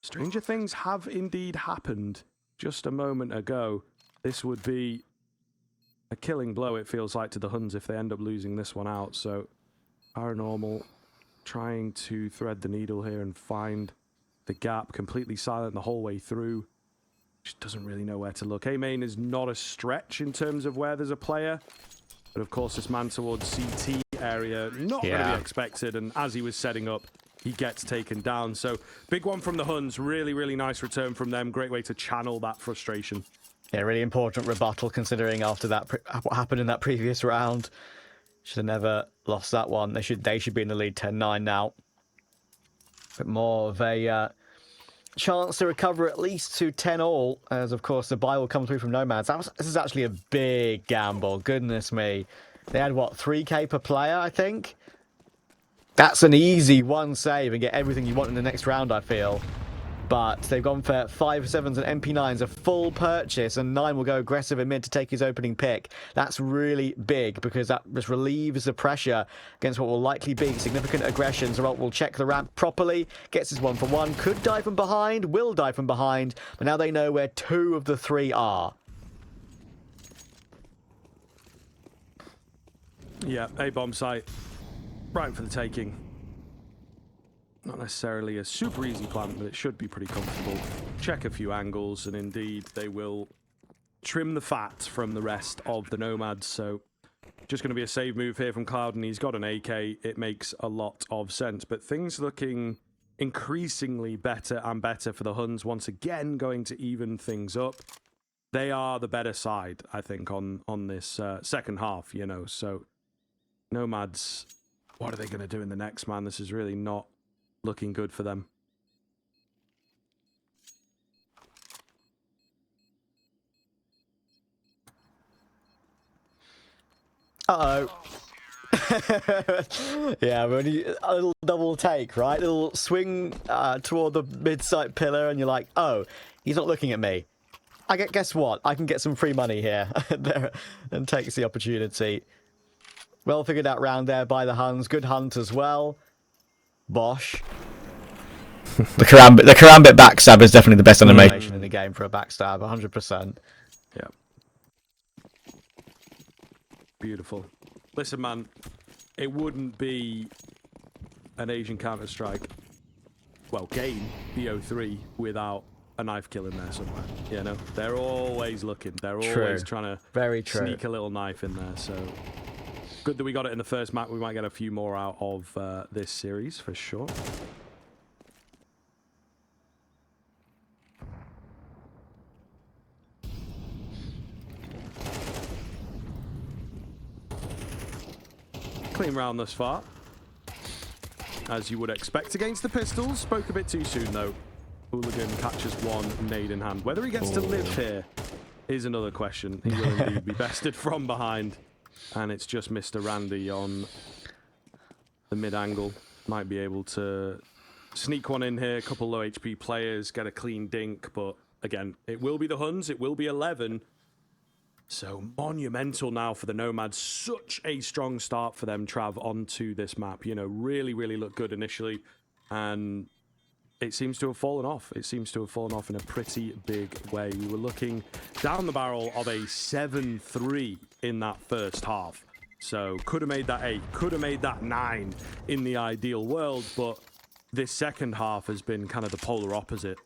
stranger things have indeed happened just a moment ago. This would be a killing blow, it feels like, to the Huns if they end up losing this one out. So Paranormal trying to thread the needle here and find the gap. Completely silent the whole way through. Just doesn't really know where to look. A-main is not a stretch in terms of where there's a player. But of course, this man towards CT area, not going to be expected. And as he was setting up, he gets taken down. So big one from the Huns. Really, really nice return from them. Great way to channel that frustration. Yeah, really important rebuttal considering after that what happened in that previous round. Should have never lost that one. They should be in the lead 10-9 now. But more of a chance to recover at least to 10-all, as of course the buy will come through from NomadS. This is actually a big gamble. Goodness me. They had, what, 3k per player, I think? That's an easy 1 save and get everything you want in the next round, I feel. But they've gone for 5.7s and MP9s, a full purchase, and 9 will go aggressive in mid to take his opening pick. That's really big because that just relieves the pressure against what will likely be significant aggression. Zeralt will check the ramp properly, gets his 1-for-1, could die from behind, will die from behind, but now they know where 2 of the 3 are. Yeah, A bomb site, right for the taking. Not necessarily a super easy plant, but it should be pretty comfortable. Check a few angles, and indeed they will trim the fat from the rest of the Nomads. So just going to be a save move here from Cloud, and he's got an AK. It makes a lot of sense, but things looking increasingly better and better for the Huns. Once again, going to even things up. They are the better side, I think, on this second half, you know. So Nomads, what are they going to do in the next, man? This is really not looking good for them. Uh-oh. Yeah, when you, a little double take, right? A little swing toward the mid-site pillar, and you're like, oh, he's not looking at me. Guess what? I can get some free money here. And takes the opportunity. Well figured out round there by the Huns. Good hunt as well. Bosh. The Karambit backstab is definitely the best animation in the game for a backstab, 100%. Yeah. Beautiful. Listen, man, it wouldn't be an Asian Counter-Strike, well, game, BO3, without a knife kill in there somewhere. You know, they're always looking. They're always trying to sneak a little knife in there. So good that we got it in the first map. We might get a few more out of this series for sure. Clean round thus far, as you would expect against the pistols. Spoke a bit too soon though. Hooligan catches one nade in hand. Whether he gets to live here is another question. He will indeed be bested from behind, and it's just Mr. Randy on the mid angle. Might be able to sneak one in here. A couple low HP players get a clean dink, but again, it will be the Huns. It will be 11. So monumental now for the Nomads. Such a strong start for them, Trav, onto this map. You know, really, really looked good initially. And it seems to have fallen off. It seems to have fallen off in a pretty big way. We were looking down the barrel of a 7-3 in that first half. So could have made that 8, could have made that 9 in the ideal world. But this second half has been kind of the polar opposite.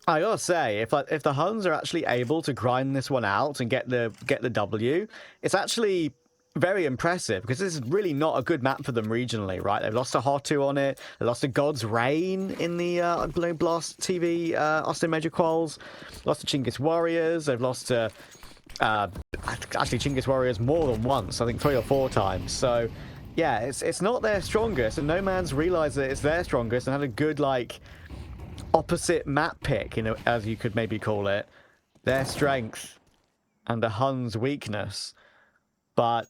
I gotta say, if the Huns are actually able to grind this one out and get the W, it's actually very impressive because this is really not a good map for them regionally, right? They've lost to Hotu on it, they lost to God's Reign in the Blast TV Austin Major Quals, lost to Chinggis Warriors, they've lost to actually Chinggis Warriors more than once, I think 3 or 4 times. So yeah, it's not their strongest, and Nomad's realised that it's their strongest and had a good opposite map pick, you know, as you could maybe call it, their strength and the Huns' weakness. But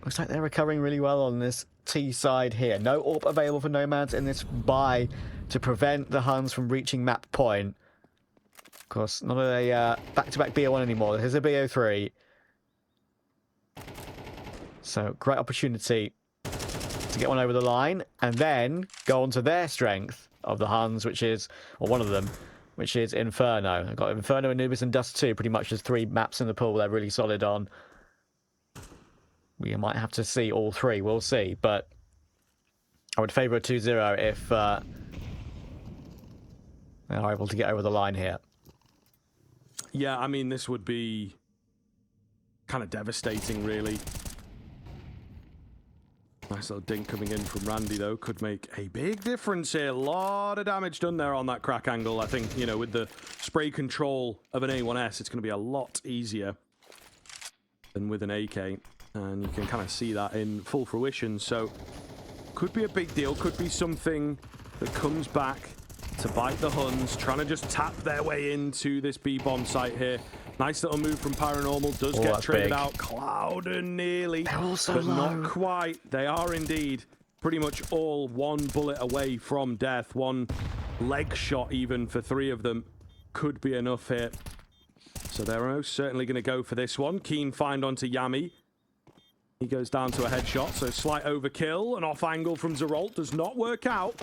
looks like they're recovering really well on this T side here. No AWP available for Nomads in this buy to prevent the Huns from reaching map point. Of course, not a back-to-back BO1 anymore. Here's a BO3. So great opportunity to get one over the line and then go on to their strength of the Huns, which is, or one of them, which is Inferno. I've got Inferno, Anubis, and Dust 2, pretty much as 3 maps in the pool they're really solid on. We might have to see all 3, we'll see, but I would favour a 2-0 if they are able to get over the line here. Yeah, I mean, this would be kind of devastating, really. Nice little dink coming in from Randy, though. Could make a big difference here. A lot of damage done there on that crack angle. I think, you know, with the spray control of an A1S, it's going to be a lot easier than with an AK. And you can kind of see that in full fruition. So, could be a big deal. Could be something that comes back to bite the Huns. Trying to just tap their way into this B-bomb site here. Nice little move from Paranormal. Does get traded out. Cloud and nearly. They're all so but low. Not quite. They are indeed. pretty much all one bullet away from death. One leg shot even for 3 of them could be enough here. So they're most certainly going to go for this one. Keen find onto Yami. He goes down to a headshot, so slight overkill. An off angle from Zeralt does not work out.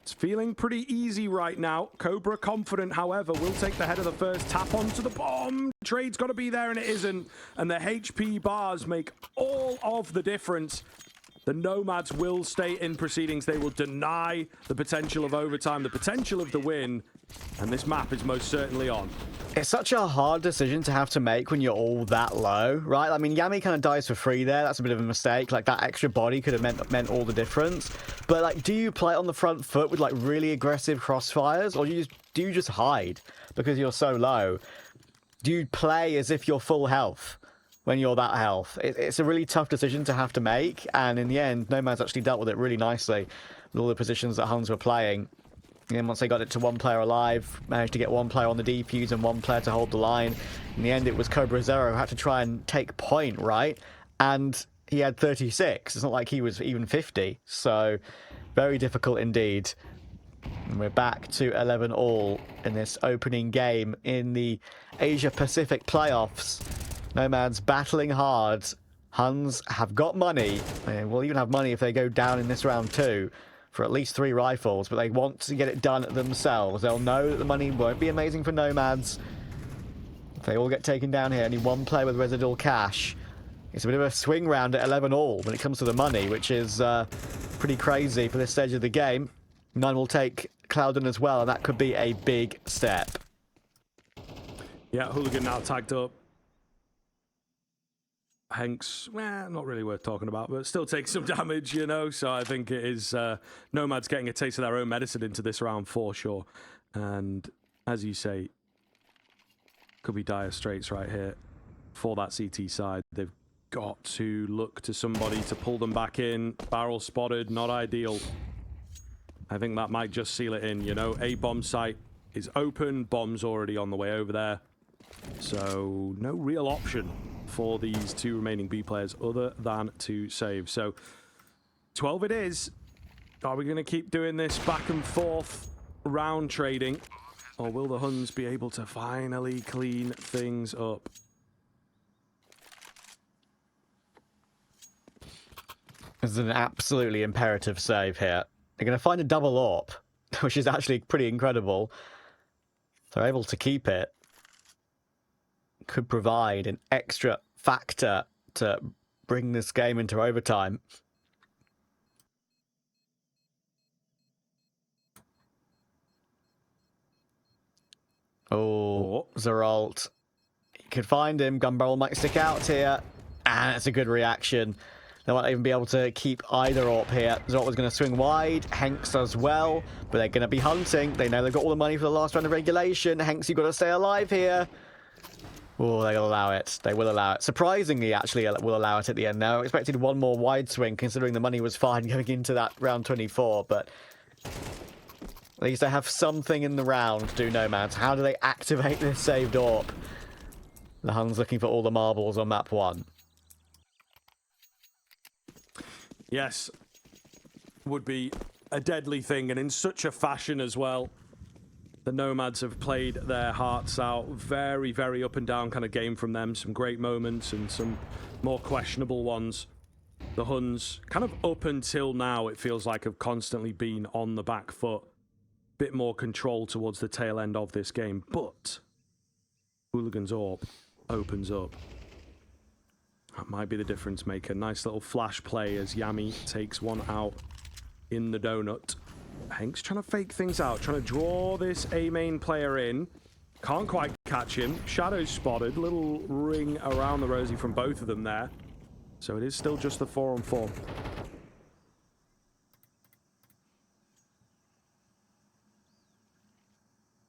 It's feeling pretty easy right now. Cobra confident, however, will take the head of the first tap onto the bomb. Trade's got to be there, and it isn't. And the HP bars make all of the difference. The Nomads will stay in proceedings. They will deny the potential of overtime, the potential of the win. And this map is most certainly on. It's such a hard decision to have to make when you're all that low, right? I mean, Yami kind of dies for free there. That's a bit of a mistake. Like, that extra body could have meant all the difference. But, like, do you play on the front foot with, like, really aggressive crossfires? Or do you just hide because you're so low? Do you play as if you're full health when you're that health? It's a really tough decision to have to make. And in the end, NomadS actually dealt with it really nicely with all the positions that Huns were playing. And then once they got it to 1 player alive, managed to get 1 player on the defuse and 1 player to hold the line. In the end, it was Cobra Zero who had to try and take point, right? And he had 36. It's not like he was even 50. So, very difficult indeed. And we're back to 11 all in this opening game in the Asia Pacific playoffs. NomadS battling hard. Huns have got money. They will even have money if they go down in this round 2. For at least 3 rifles, but they want to get it done themselves. They'll know that the money won't be amazing for NomadS. If they all get taken down here, only 1 player with residual cash. It's a bit of a swing round at 11 all when it comes to the money, which is pretty crazy for this stage of the game. 9 will take Cloudon as well, and that could be a big step. Yeah, Hooligan now tagged up. Hanks, not really worth talking about, but still takes some damage, you know. So I think it is NomadS getting a taste of their own medicine into this round for sure. And as you say, could be dire straits right here for that CT side. They've got to look to somebody to pull them back in. Barrel spotted, not ideal. I think that might just seal it in, you know. A bomb site is open, bomb's already on the way over there. So no real option for these 2 remaining B players other than to save. So 12 it is. Are we going to keep doing this back and forth round trading? Or will the Huns be able to finally clean things up? This is an absolutely imperative save here. They're going to find a double AWP, which is actually pretty incredible. They're able to keep it. Could provide an extra factor to bring this game into overtime. Oh, Zeralt. You could find him. Gun barrel might stick out here. And it's a good reaction. They won't even be able to keep either AWP here. Zeralt was going to swing wide. Hanks as well. But they're going to be hunting. They know they've got all the money for the last round of regulation. Hanks, you've got to stay alive here. Oh, they'll allow it. They will allow it. Surprisingly, actually, will allow it at the end now. I expected 1 more wide swing, considering the money was fine going into that round 24, but at least they have something in the round, do NomadS. How do they activate this saved AWP? The Huns looking for all the marbles on map 1. Yes. Would be a deadly thing, and in such a fashion as well. The NomadS have played their hearts out. Very, very up and down kind of game from them. Some great moments and some more questionable ones. The Huns, kind of up until now, it feels like have constantly been on the back foot. Bit more control towards the tail end of this game. But Hooligan's AWP opens up. That might be the difference maker. Nice little flash play as Yami takes one out in the donut. Hank's trying to fake things out, trying to draw this A main player in. Can't quite catch him. Shadow's spotted. Little ring around the rosy from both of them there. So it is still just the 4-on-4.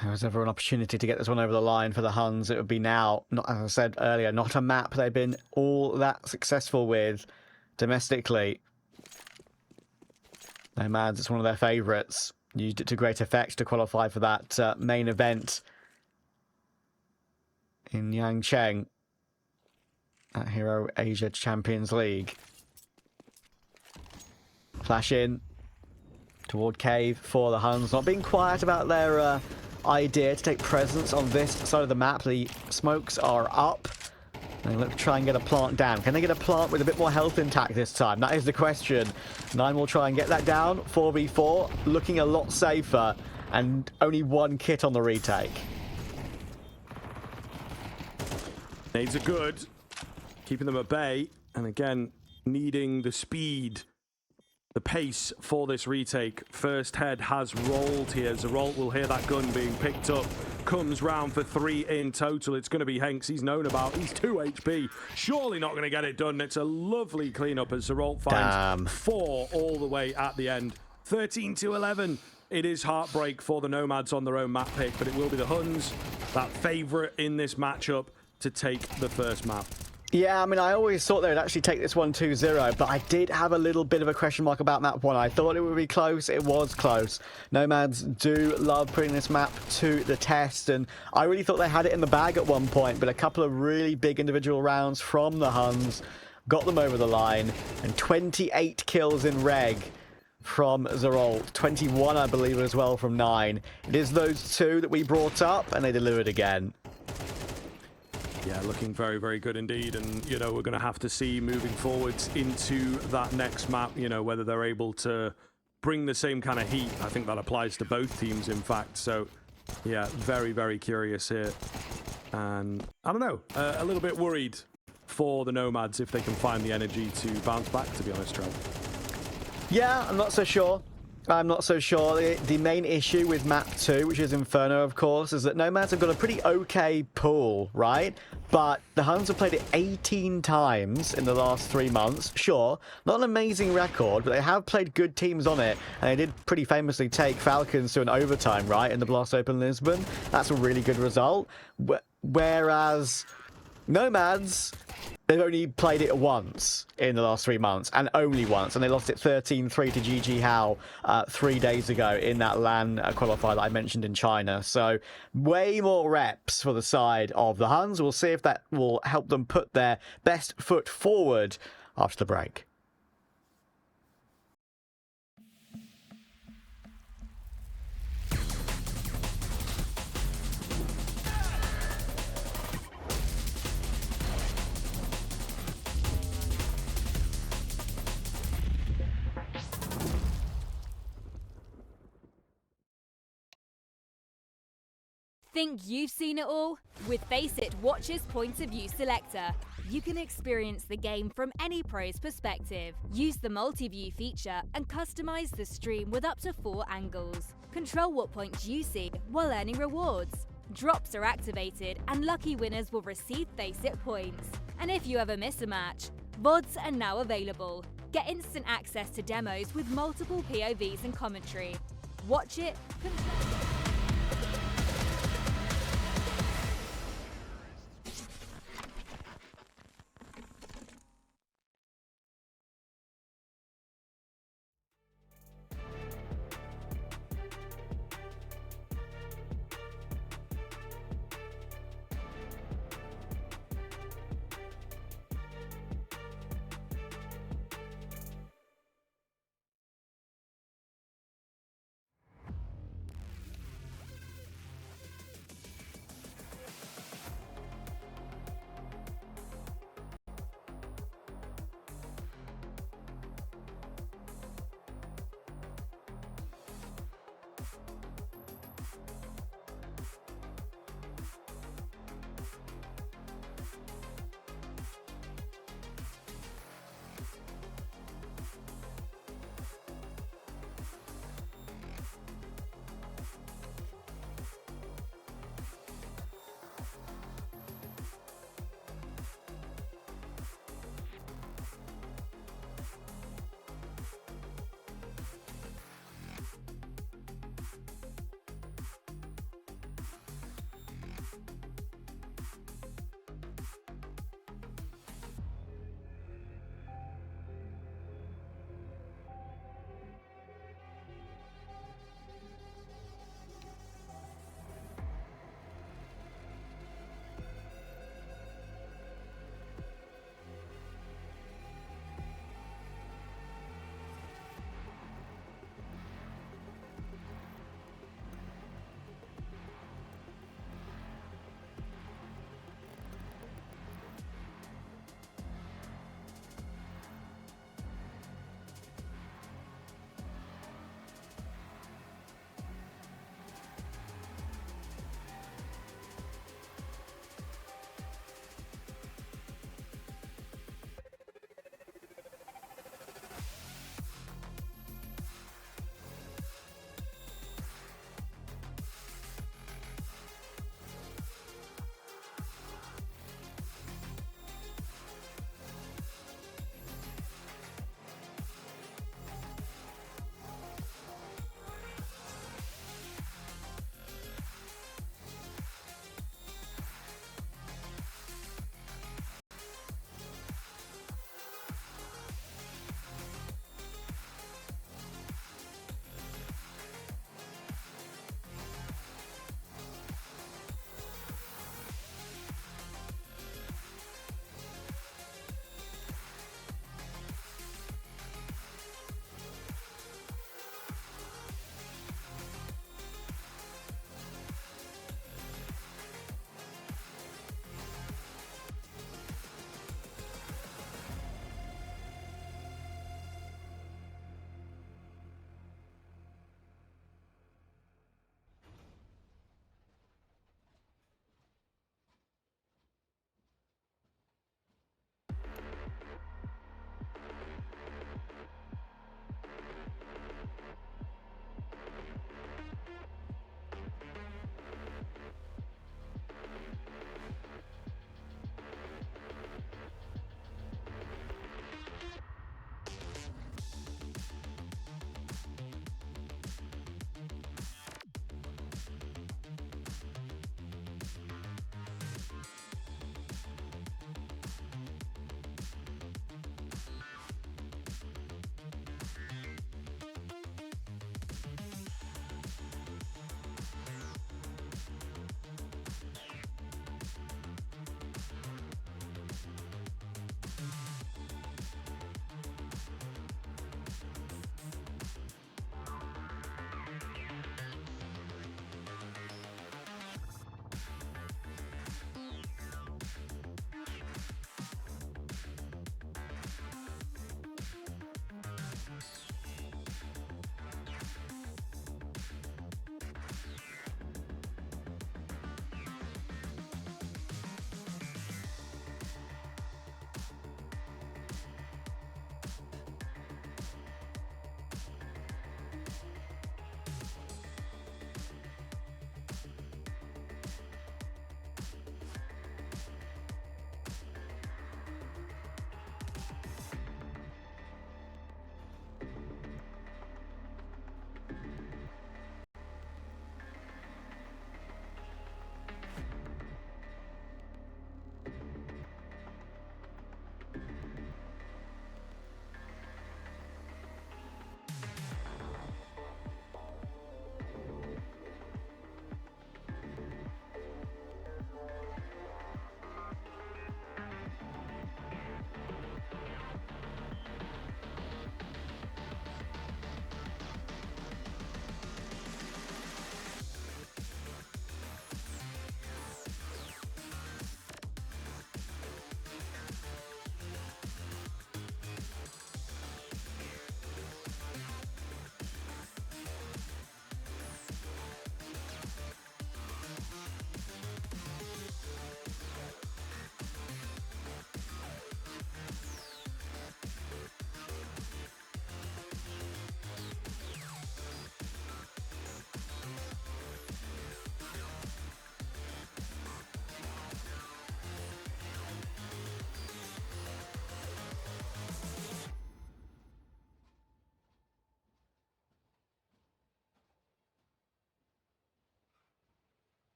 There was ever an opportunity to get this one over the line for the Huns. It would be now, not, as I said earlier, not a map they've been all that successful with domestically. NomadS, it's one of their favourites. Used it to great effect to qualify for that main event in Yangcheng at Hero Asia Champions League. Flash in toward cave for the Huns. Not being quiet about their idea to take presence on this side of the map. The smokes are up. They look to try and get a plant down. Can they get a plant with a bit more health intact this time? That is the question. 9 will try and get that down. 4v4, looking a lot safer. And only 1 kit on the retake. Nades are good. Keeping them at bay. And again, needing the speed, the pace for this retake. First head has rolled here. Zerolt will hear that gun being picked up. Comes round for 3 in total. It's going to be Henks. He's known about. He's 2 HP. Surely not going to get it done. It's a lovely cleanup as Zerolt finds 4 all the way at the end. 13 to 11. It is heartbreak for the Nomads on their own map pick, but it will be the Huns, that favourite in this matchup, to take the first map. Yeah, I mean, I always thought they would actually take this one 2-0, but I did have a little bit of a question mark about map 1. I thought it would be close. It was close. Nomads do love putting this map to the test, and I really thought they had it in the bag at one point, but a couple of really big individual rounds from the Huns got them over the line, and 28 kills in reg from Zerolt. 21, I believe, as well from 9. It is those 2 that we brought up, and they delivered again. Yeah, looking very, very good indeed. And, you know, we're going to have to see moving forwards into that next map, you know, whether they're able to bring the same kind of heat. I think that applies to both teams, in fact. So, yeah, very, very curious here. And, I don't know, a little bit worried for the Nomads if they can find the energy to bounce back, to be honest, Trev. Yeah, I'm not so sure. I'm not so sure. The main issue with map 2, which is Inferno, of course, is that Nomads have got a pretty okay pool, right? But the Huns have played it 18 times in the last 3 months. Sure, not an amazing record, but they have played good teams on it. And they did pretty famously take Falcons to an overtime, right, in the Blast Open Lisbon. That's a really good result. Whereas Nomads, they've only played it once in the last 3 months, and only once, and they lost it 13-3 to GG Hao 3 days ago in that LAN qualifier that I mentioned in China. So way more reps for the side of the Huns. We'll see if that will help them put their best foot forward after the break. Think you've seen it all? With Faceit Watch's Point of View Selector, you can experience the game from any pro's perspective. Use the multi-view feature and customize the stream with up to 4 angles. Control what points you see while earning rewards. Drops are activated and lucky winners will receive Faceit points. And if you ever miss a match, VODs are now available. Get instant access to demos with multiple POVs and commentary. Watch it, control it.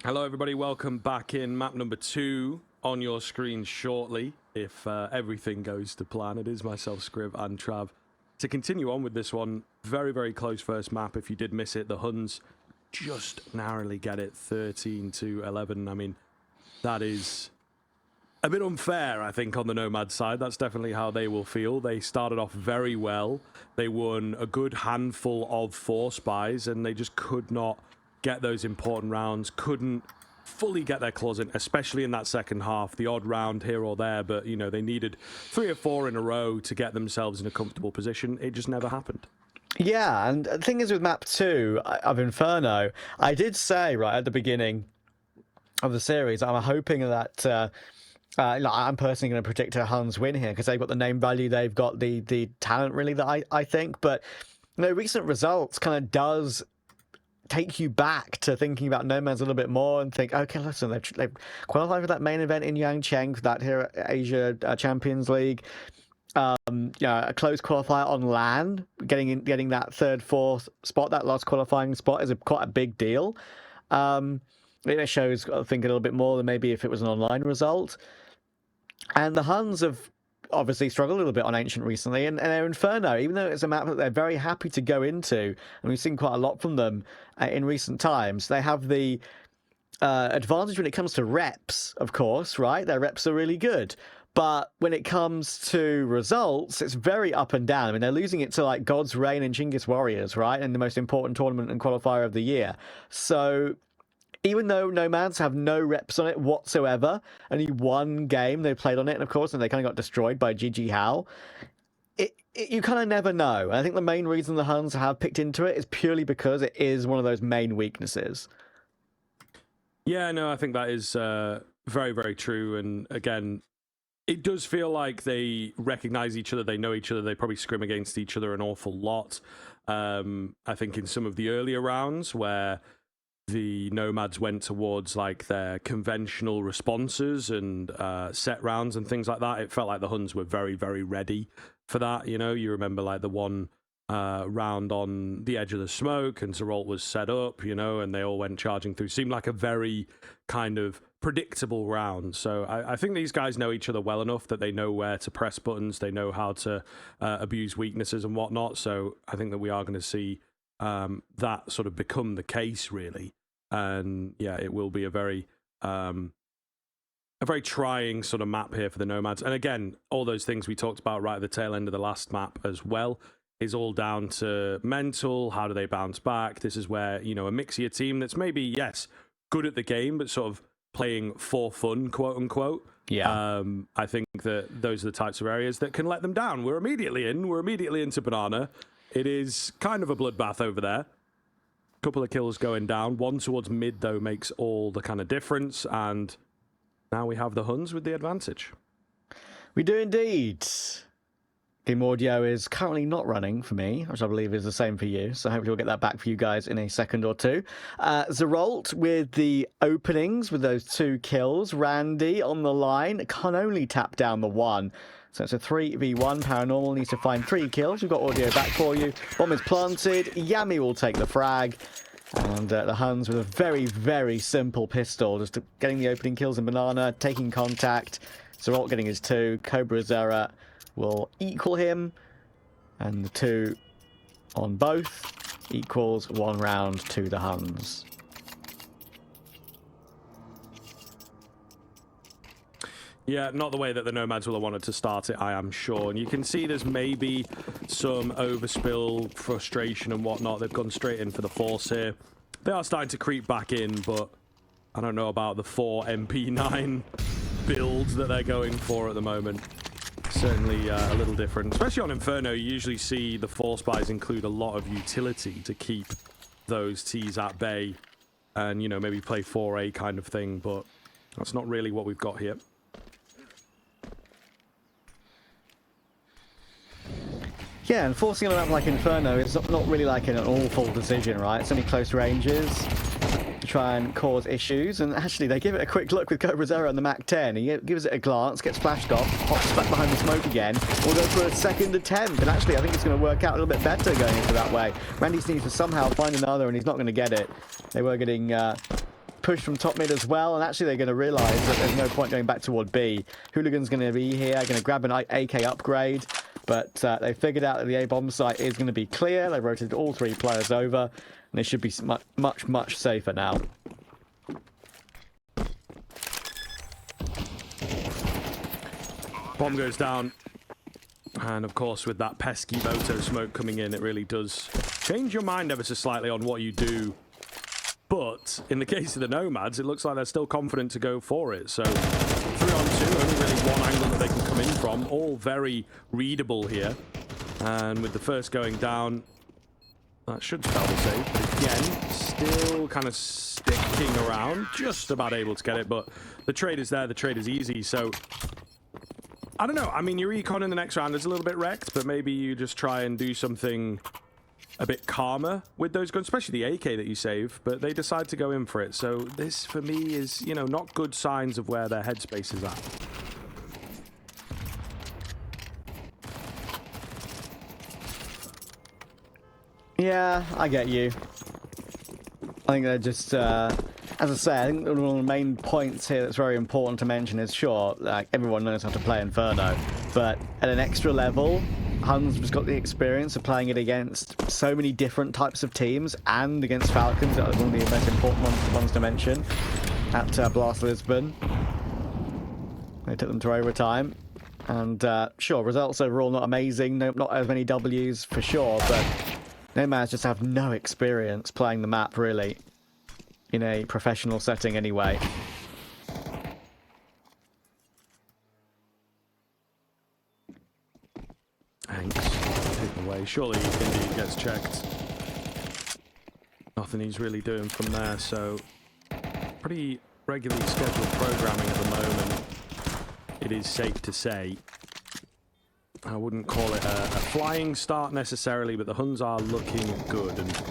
Hello, everybody. Welcome back in map number 2 on your screen shortly. If everything goes to plan, it is myself, Scriv, and Trav. To continue on with this one, very, very close first map. If you did miss it, the Huns just narrowly get it 13-11. I mean, that is a bit unfair, I think, on the NomadS side. That's definitely how they will feel. They started off very well. They won a good handful of 4 spies, and they just could not get those important rounds, couldn't fully get their claws in, especially in that second half. The odd round here or there, but, you know, they needed 3 or 4 in a row to get themselves in a comfortable position. It just never happened. Yeah, and the thing is with map 2 of Inferno, I did say right at the beginning of the series, I'm hoping that I'm personally going to predict a Huns win here because they've got the name value, they've got the talent really that I think. But you know, recent results kind of does take you back to thinking about NomadS a little bit more and think, okay, listen, they've qualified for that main event in Yangcheng, for that here Asia Champions League. A close qualifier on LAN, getting that 3rd, 4th spot, that last qualifying spot is quite a big deal. It shows, I think, a little bit more than maybe if it was an online result. And the Huns have obviously struggled a little bit on Ancient recently, and their Inferno, even though it's a map that they're very happy to go into, and we've seen quite a lot from them in recent times, they have the advantage when it comes to reps, of course, right? Their reps are really good. But when it comes to results, it's very up and down. I mean, they're losing it to like God's Reign and Chinggis Warriors, right? In the most important tournament and qualifier of the year. So even though NomadS have no reps on it whatsoever, only 1 game they played on it, and of course, and they kind of got destroyed by GG Hao, you kind of never know. And I think the main reason the Huns have picked into it is purely because it is one of those main weaknesses. Yeah, no, I think that is very, very true. And again, it does feel like they recognize each other, they know each other, they probably scrim against each other an awful lot. I think in some of the earlier rounds where the NomadS went towards like their conventional responses and set rounds and things like that, it felt like the Huns were very, very ready for that. You know, you remember like the one round on the edge of the smoke and Zeralt was set up, you know, and they all went charging through. Seemed like a very kind of predictable round. So I think these guys know each other well enough that they know where to press buttons, they know how to abuse weaknesses and whatnot. So I think that we are going to see that sort of become the case, really. And yeah, it will be a very trying sort of map here for the NomadS. And again, all those things we talked about right at the tail end of the last map as well is all down to mental. How do they bounce back? This is where, you know, a Mixia team that's maybe, yes, good at the game, but sort of playing for fun, quote unquote. Yeah. I think that those are the types of areas that can let them down. We're immediately into Banana. It is kind of a bloodbath over there. Couple of kills going down. 1 towards mid, though, makes all the kind of difference. And now we have the Huns with the advantage. We do indeed. Game audio is currently not running for me, which I believe is the same for you. So hopefully we'll get that back for you guys in a second or two. Zeralt with the openings with those 2 kills. Randy on the line can only tap down the 1. So it's a 3v1. Paranormal needs to find 3 kills. We've got audio back for you. Bomb is planted. Yami will take the frag. And the Huns with a very, very simple pistol. Just getting the opening kills in Banana, taking contact. Zeralt getting his 2. Cobra Zera will equal him. And the 2 on both equals 1 round to the Huns. Yeah, not the way that the NomadS will have wanted to start it, I am sure. And you can see there's maybe some overspill, frustration and whatnot. They've gone straight in for the force here. They are starting to creep back in, but I don't know about the 4 MP9 builds that they're going for at the moment. Certainly a little different. Especially on Inferno, you usually see the force buys include a lot of utility to keep those Ts at bay and, you know, maybe play 4A kind of thing, but that's not really what we've got here. Yeah, and forcing on a map like Inferno is not really like an awful decision, right? It's only close ranges to try and cause issues, and actually they give it a quick look with Cobra Zero on the Mac-10. He gives it a glance, gets flashed off, hops back behind the smoke again. We'll go for a second attempt, and actually I think it's going to work out a little bit better going into that way. Randy needs to somehow find another, and he's not going to get it. They were getting push from top mid as well, and actually they're going to realise that there's no point going back toward B. Hooligan's going to be here, going to grab an AK upgrade, but they figured out that the A bomb site is going to be clear. They rotated all 3 players over, and they should be much safer now. Bomb goes down. And of course, with that pesky Moto smoke coming in, it really does change your mind ever so slightly on what you do. But in the case of the Nomads, it looks like they're still confident to go for it. So 3 on 2, only really one angle that they can come in from. All very readable here. And with the first going down, that should spell the save. But again, still kind of sticking around. Just about able to get it, but the trade is there. The trade is easy, so... I don't know. I mean, your econ in the next round is a little bit wrecked, but maybe you just try and do something a bit calmer with those guns, especially the AK that you save, but they decide to go in for it. So this, for me, is, you know, not good signs of where their headspace is at. Yeah, I get you. I think they're just... as I say, I think one of the main points here that's very important to mention is, sure, like, everyone knows how to play Inferno, but at an extra level, Huns has got the experience of playing it against so many different types of teams, and against Falcons. That was one of the most important ones to mention at Blast Lisbon. They took them to overtime, and sure, results overall not amazing, not as many Ws for sure, but NomadS just have no experience playing the map, really. In a professional setting, anyway. Hanks taken away. Surely indeed gets checked. Nothing he's really doing from there, so pretty regularly scheduled programming at the moment. It is safe to say. I wouldn't call it a flying start necessarily, but the Huns are looking good, and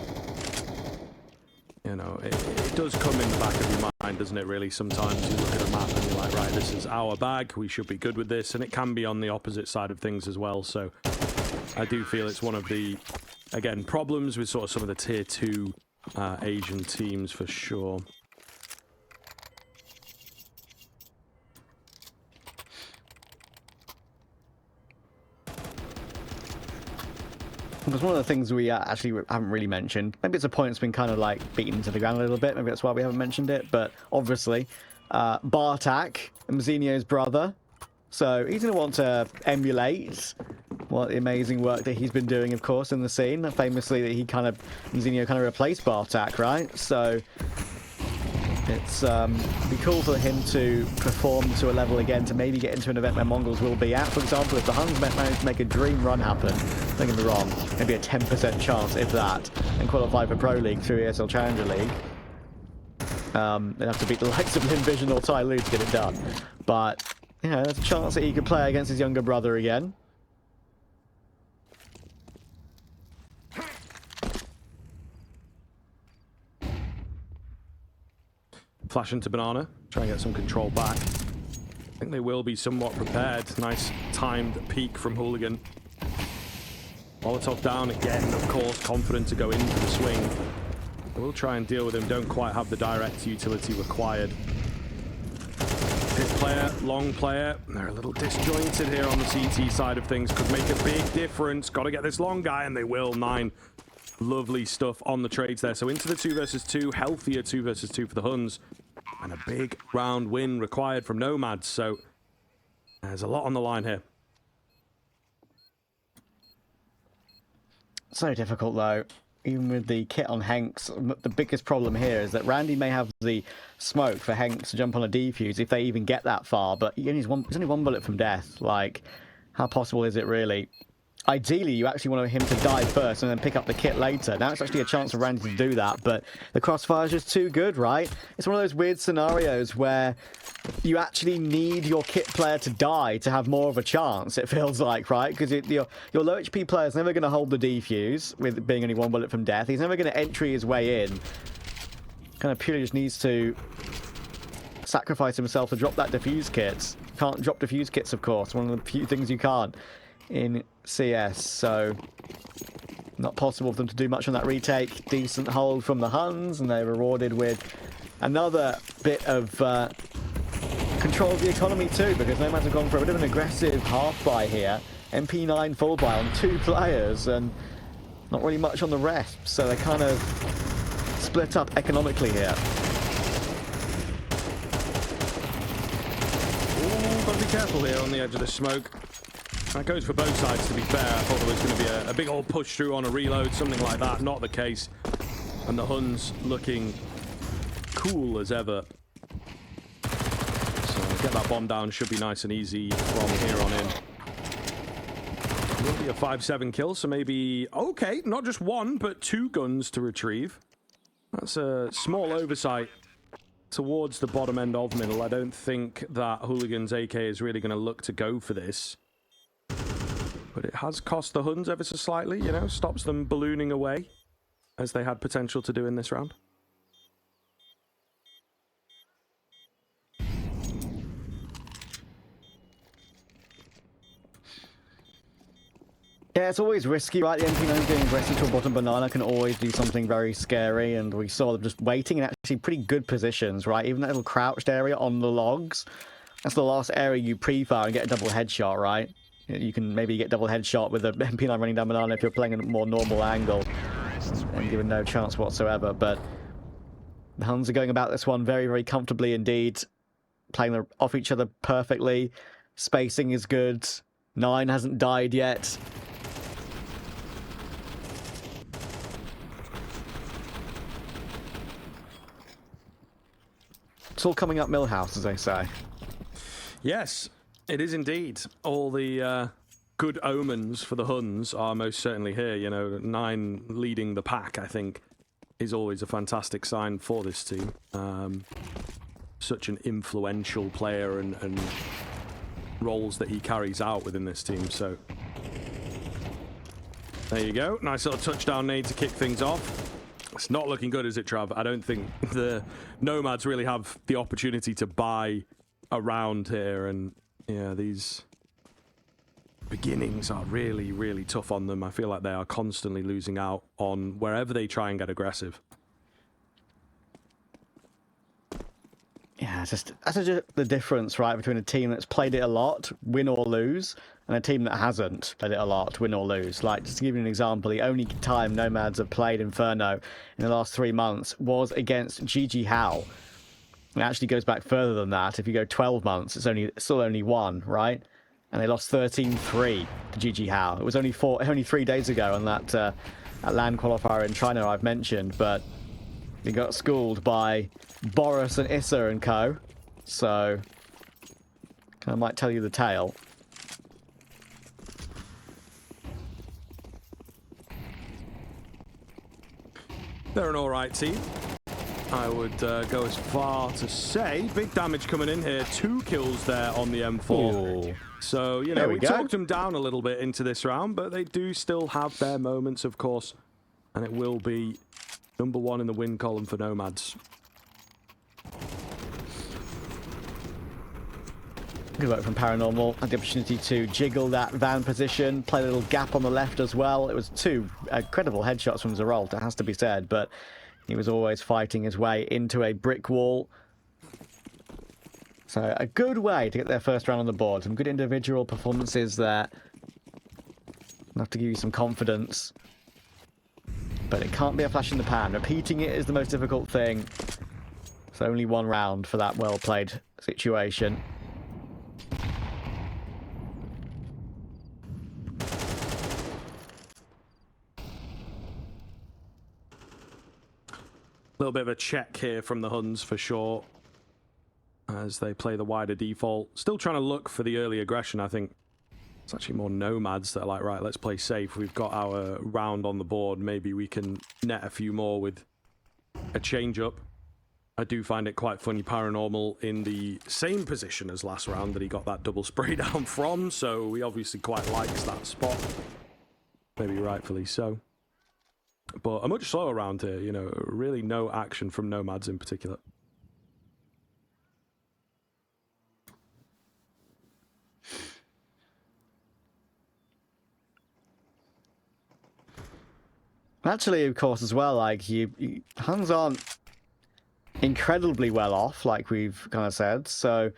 you know, it does come in the back of your mind, doesn't it, really? Sometimes you look at a map and you're like, right, this is our bag, we should be good with this, and it can be on the opposite side of things as well, so I do feel it's one of the, again, problems with sort of some of the tier 2 Asian teams for sure. Because one of the things we actually haven't really mentioned, maybe it's a point that's been kind of like beaten into the ground a little bit, maybe that's why we haven't mentioned it, but obviously, Bartak, Mzinio's brother, so he's going to want to emulate what the amazing work that he's been doing, of course, in the scene. Famously, that Mzinio kind of replaced Bartak, right? So it's be cool for him to perform to a level again, to maybe get into an event where Mongols will be at. For example, if the Huns manage to make a dream run happen, don't get me wrong, maybe a 10% chance, if that, and qualify for Pro League through ESL Challenger League. They'd have to beat the likes of Vision or Tai Lu to get it done. But, you know, there's a chance that he could play against his younger brother again. Flash into Banana, try and get some control back. I think they will be somewhat prepared. Nice timed peek from Hooligan. Molotov down again, of course, confident to go into the swing. We'll try and deal with him, don't quite have the direct utility required. Pit player, long player, they're a little disjointed here on the CT side of things. Could make a big difference. Got to get this long guy, and they will. 9. Lovely stuff on the trades there. So into the 2 versus 2, healthier 2 versus 2 for the Huns. And a big round win required from NomadS. So there's a lot on the line here. So difficult, though. Even with the kit on Hanks, the biggest problem here is that Randy may have the smoke for Hanks to jump on a defuse if they even get that far, but he's only 1 bullet from death. Like, how possible is it, really? Ideally, you actually want him to die first and then pick up the kit later. Now it's actually a chance for Randy to do that, but the crossfire is just too good, right? It's one of those weird scenarios where you actually need your kit player to die to have more of a chance, it feels like, right? Because your low HP player is never going to hold the defuse, with being only 1 bullet from death. He's never going to entry his way in. Kind of purely just needs to sacrifice himself to drop that defuse kit. Can't drop defuse kits, of course. One of the few things you can't in CS, so not possible for them to do much on that retake. Decent hold from the Huns, and they're rewarded with another bit of control of the economy too, because NomadS have gone for a bit of an aggressive half buy here. MP9 full buy on 2 players and not really much on the rest, so they kind of split up economically here. Ooh, gotta be careful here on the edge of the smoke. That goes for both sides, to be fair. I thought there was going to be a big old push through on a reload, something like that. Not the case. And the Huns looking cool as ever. So get that bomb down should be nice and easy from here on in. Will be a 5-7 kill, so maybe... Okay, not just one, but 2 guns to retrieve. That's a small oversight towards the bottom end of middle. I don't think that Hooligan's AK is really going to look to go for this. But it has cost the Huns ever so slightly, you know, stops them ballooning away as they had potential to do in this round. Yeah, it's always risky, right? The MP9 getting aggressive to a bottom banana can always do something very scary, and we saw them just waiting in actually pretty good positions, right? Even that little crouched area on the logs, that's the last area you pre-fire and get a double headshot, right? You can maybe get double headshot with the MP9 running down banana if you're playing a more normal angle and given no chance whatsoever, but the Huns are going about this one very, very comfortably indeed, playing off each other perfectly. Spacing is good. 9 hasn't died yet. It's all coming up Millhouse, as they say. Yes, it is indeed. All the good omens for the Huns are most certainly here. You know, 9 leading the pack, I think, is always a fantastic sign for this team. Such an influential player and roles that he carries out within this team. So there you go. Nice little touchdown nade to kick things off. It's not looking good, is it, Trav? I don't think the NomadS really have the opportunity to buy around here, and yeah, these beginnings are really, really tough on them. I feel like they are constantly losing out on wherever they try and get aggressive. Yeah, that's just the difference, right, between a team that's played it a lot, win or lose, and a team that hasn't played it a lot, win or lose. Like, just to give you an example, the only time NomadS have played Inferno in the last 3 months was against GG How. It actually goes back further than that. If you go 12 months, it's still only 1, right? And they lost 13-3 to GG How. It was only 3 days ago on that LAN qualifier in China I've mentioned, but they got schooled by Boris and Issa and co. So, I might tell you the tale. They're an alright team. I would go as far to say big damage coming in here. 2 kills there on the M4. Ooh. So, you know, we go. talked them down a little bit into this round, but they do still have their moments, of course. And it will be number 1 in the win column for NomadS. Good work from Paranormal. Had the opportunity to jiggle that van position, play a little gap on the left as well. It was 2 incredible headshots from Zeralt, it has to be said, but he was always fighting his way into a brick wall. So a good way to get their first round on the board. Some good individual performances there. Enough to give you some confidence. But it can't be a flash in the pan. Repeating it is the most difficult thing. So only 1 round for that well-played situation. A little bit of a check here from the Huns for sure, as they play the wider default. Still trying to look for the early aggression. I think it's actually more NomadS that are like, right, let's play safe. We've got our round on the board. Maybe we can net a few more with a change-up. I do find it quite funny, Paranormal in the same position as last round that he got that double spray down from, so he obviously quite likes that spot. Maybe rightfully so. But a much slower round here, you know, really no action from NomadS in particular. Actually, of course, as well, like, Huns aren't incredibly well off, like we've kind of said. So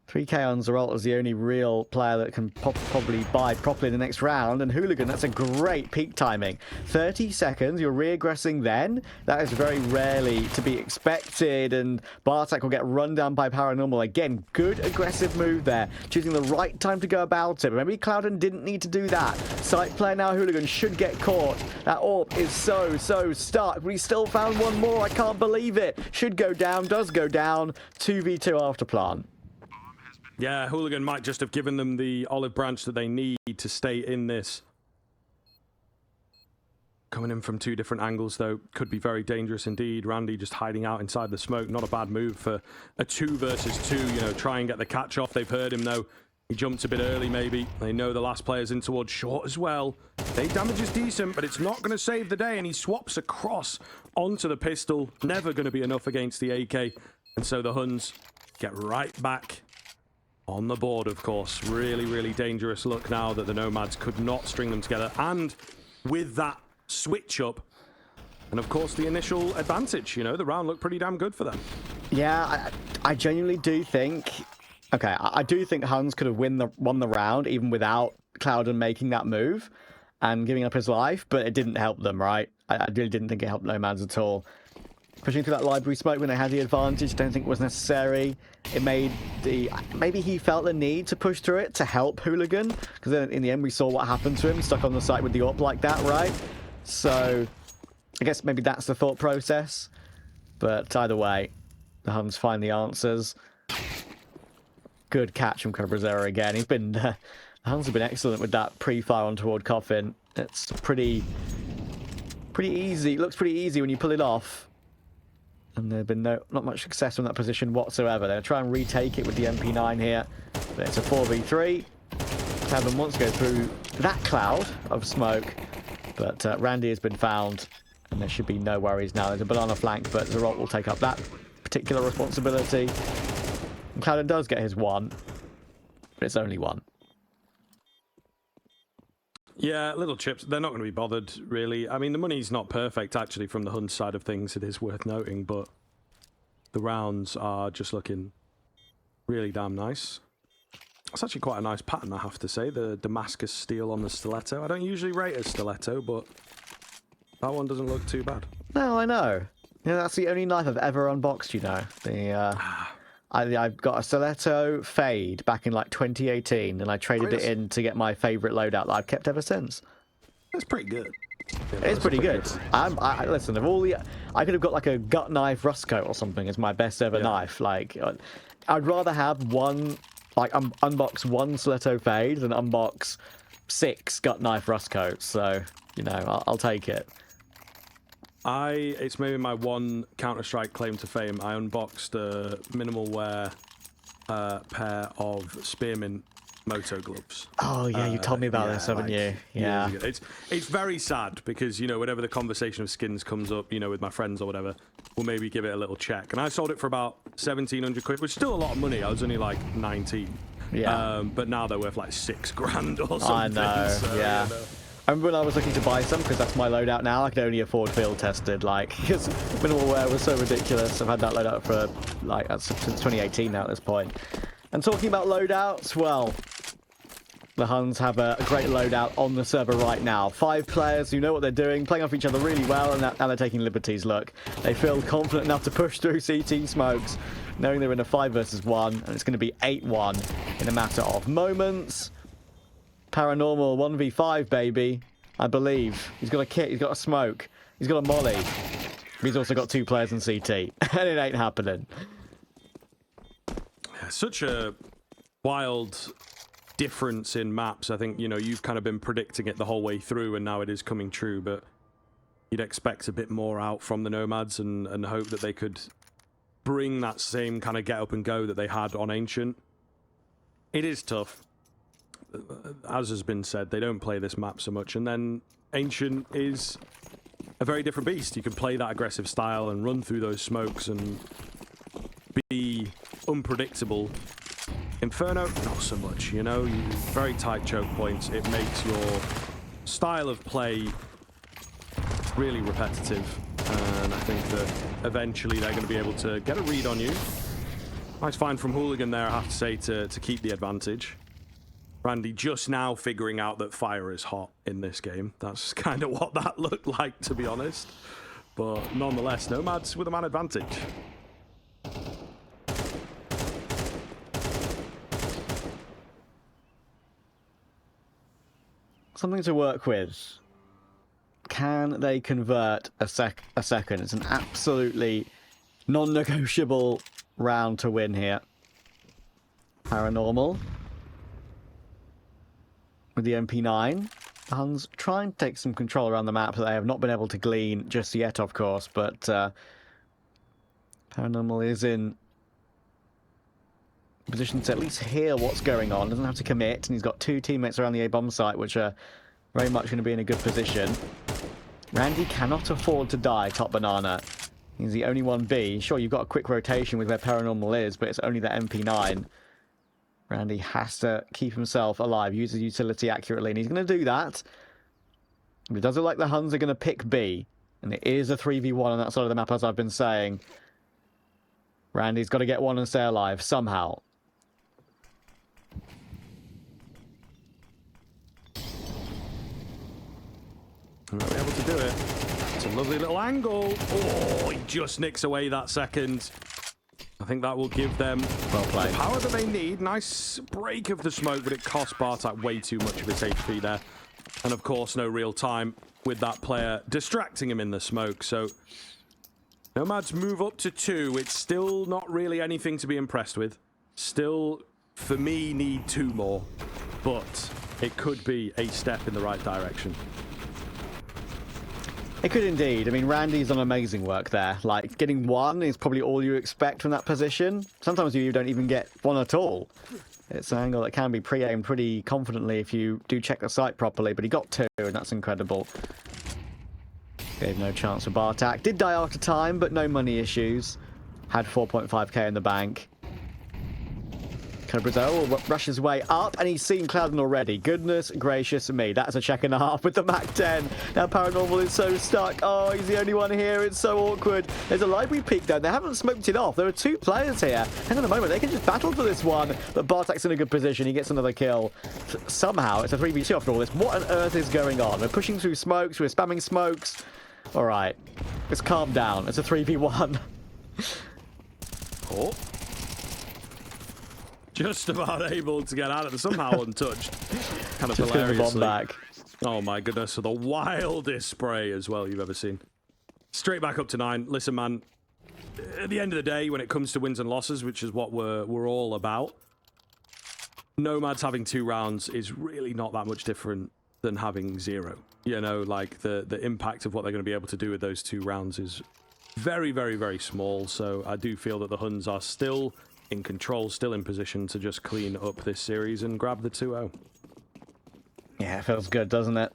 3K on Zeralt is the only real player that can probably buy properly in the next round. And Hooligan, that's a great peak timing. 30 seconds, you're re-aggressing then. That is very rarely to be expected. And Bartek will get run down by Paranormal. Again, good aggressive move there. Choosing the right time to go about it. But maybe Clouden didn't need to do that. Site player now, Hooligan, should get caught. That AWP is so stuck. We still found one more. I can't believe it. Should go down, does go down. 2v2 after plant. Yeah, Hooligan might just have given them the olive branch that they need to stay in this. Coming in from two different angles, though, could be very dangerous indeed. Randy just hiding out inside the smoke. Not a bad move for a 2 versus 2. You know, try and get the catch off. They've heard him, though. He jumped a bit early, maybe. They know the last player's in towards short as well. They damage is decent, but it's not going to save the day. And he swaps across onto the pistol. Never going to be enough against the AK. And so the Huns get right back on the board, of course. Really dangerous look now that the Nomads could not string them together. And with that switch up, and of course the initial advantage, you know, the round looked pretty damn good for them. Yeah, I genuinely do think... Okay, I do think Huns could have won the round even without Clouden making that move and giving up his life, but it didn't help them, right? I really didn't think it helped Nomads at all. Pushing through that library smoke when they had the advantage, don't think it was necessary. It made the... Maybe he felt the need to push through it to help Hooligan, because then in the end we saw what happened to him, stuck on the site with the AWP like that, right? So I guess maybe that's the thought process. But either way, the Huns find the answers. Good catch from Cobrazera again. He's been... the Huns have been excellent with that pre-fire on toward Coffin. It's pretty easy. It looks pretty easy when you pull it off. And there's been not much success from that position whatsoever. They'll try and retake it with the MP9 here. But it's a 4v3. Kevin wants to go through that cloud of smoke. But Randy has been found. And there should be no worries now. There's a banana flank, but Zeralt will take up that particular responsibility. And Clouden does get his one. But it's only one. Yeah, little chips. They're not going to be bothered, really. I mean, the money's not perfect, actually, from the Huns side of things. It is worth noting, but the rounds are just looking really damn nice. It's actually quite a nice pattern, I have to say, the Damascus steel on the stiletto. I don't usually rate a stiletto, but that one doesn't look too bad. No, I know. Yeah, that's the only knife I've ever unboxed, you know. I've got a stiletto fade back in like 2018, and I traded it in to get my favorite loadout that I've kept ever since. That's pretty good. Yeah, it's pretty good. Listen, of all the, I could have got like a gut knife rust coat or something as my best ever knife. Like, I'd rather have one, like unbox one stiletto fade than unbox 6 gut knife rust coats. So you know, I'll take it. It's maybe my one Counter-Strike claim to fame. I unboxed a minimal wear pair of Spearmint Moto gloves. Oh yeah, you told me about this, haven't you? Yeah. It's very sad because, you know, whenever the conversation of skins comes up, you know, with my friends or whatever, we'll maybe give it a little check. And I sold it for about 1,700 quid, which is still a lot of money. I was only like 19. Yeah. But now they're worth like 6 grand or something. I know. So, yeah. You know. I remember when I was looking to buy some, because that's my loadout now, I could only afford field tested, like, because minimal wear was so ridiculous. I've had that loadout for, like, since 2018 now at this point. And talking about loadouts, well, the Huns have a great loadout on the server right now. 5 players who know what they're doing, playing off each other really well, and now they're taking liberties. Look, they feel confident enough to push through CT smokes, knowing they're in a 5 versus 1, and it's going to be 8-1 in a matter of moments. Paranormal 1v5, baby. I believe. He's got a kit, he's got a smoke, he's got a molly. He's also got 2 players in CT. And it ain't happening. Such a wild difference in maps. I think, you know, you've kind of been predicting it the whole way through, and now it is coming true, but you'd expect a bit more out from the Nomads and hope that they could bring that same kind of get up and go that they had on Ancient. It is tough. As has been said, they don't play this map so much, and then Ancient is a very different beast. You can play that aggressive style and run through those smokes and be unpredictable. Inferno, not so much, you know, very tight choke points. It makes your style of play really repetitive. and I think that eventually they're going to be able to get a read on you. Nice find from Hooligan there, I have to say, to keep the advantage. Randy just now figuring out that fire is hot in this game. That's kind of what that looked like, to be honest. But nonetheless, NomadS with a man advantage. Something to work with. Can they convert a second? It's an absolutely non-negotiable round to win here. Paranormal with the MP9. The Huns trying to take some control around the map that they have not been able to glean just yet, of course, but Paranormal is in position to at least hear what's going on, doesn't have to commit, and he's got two teammates around the A-bomb site, which are very much going to be in a good position. Randy cannot afford to die, top banana. He's the only one B. Sure, you've got a quick rotation with where Paranormal is, but it's only the MP9. Randy has to keep himself alive, use his utility accurately, and he's going to do that. But it does look like the Huns are going to pick B, and it is a 3v1 on that side of the map, as I've been saying. Randy's got to get one and stay alive, somehow. Not able to do it. It's a lovely little angle. Oh, he just nicks away that second. I think that will give them the power that they need. Nice break of the smoke, but it cost Bartak way too much of his HP there. And of course, no real time with that player distracting him in the smoke. So NomadS move up to 2. It's still not really anything to be impressed with. Still, for me, need 2 more. But it could be a step in the right direction. It could indeed. I mean, Randy's done amazing work there. Like, getting 1 is probably all you expect from that position. Sometimes you don't even get 1 at all. It's an angle that can be pre-aimed pretty confidently if you do check the site properly, but he got 2, and that's incredible. Gave no chance for Bartak. Did die after time, but no money issues. Had 4.5k in the bank. Brazil will rush his way up, and he's seen Clouden already. Goodness gracious me, that's a check and a half with the Mac-10. Now Paranormal is so stuck. Oh, he's the only one here. It's so awkward. There's a library peek though. They haven't smoked it off. There are 2 players here. Hang on a moment, they can just battle for this one. But Bartak's in a good position. He gets another kill. Somehow, it's a 3v2 after all this. What on earth is going on? We're pushing through smokes. We're spamming smokes. All right, let's calm down. It's a 3v1. Oh. Just about able to get out of it, somehow untouched. Kind of hilariously. Bomb back. Oh my goodness, so the wildest spray as well you've ever seen. Straight back up to 9. Listen, man, at the end of the day, when it comes to wins and losses, which is what we're all about, NomadS having 2 rounds is really not that much different than having 0. You know, like the impact of what they're going to be able to do with those 2 rounds is very, very, very small. So I do feel that the Huns are still in control, still in position to just clean up this series and grab the 2-0. Yeah, it feels good, doesn't it?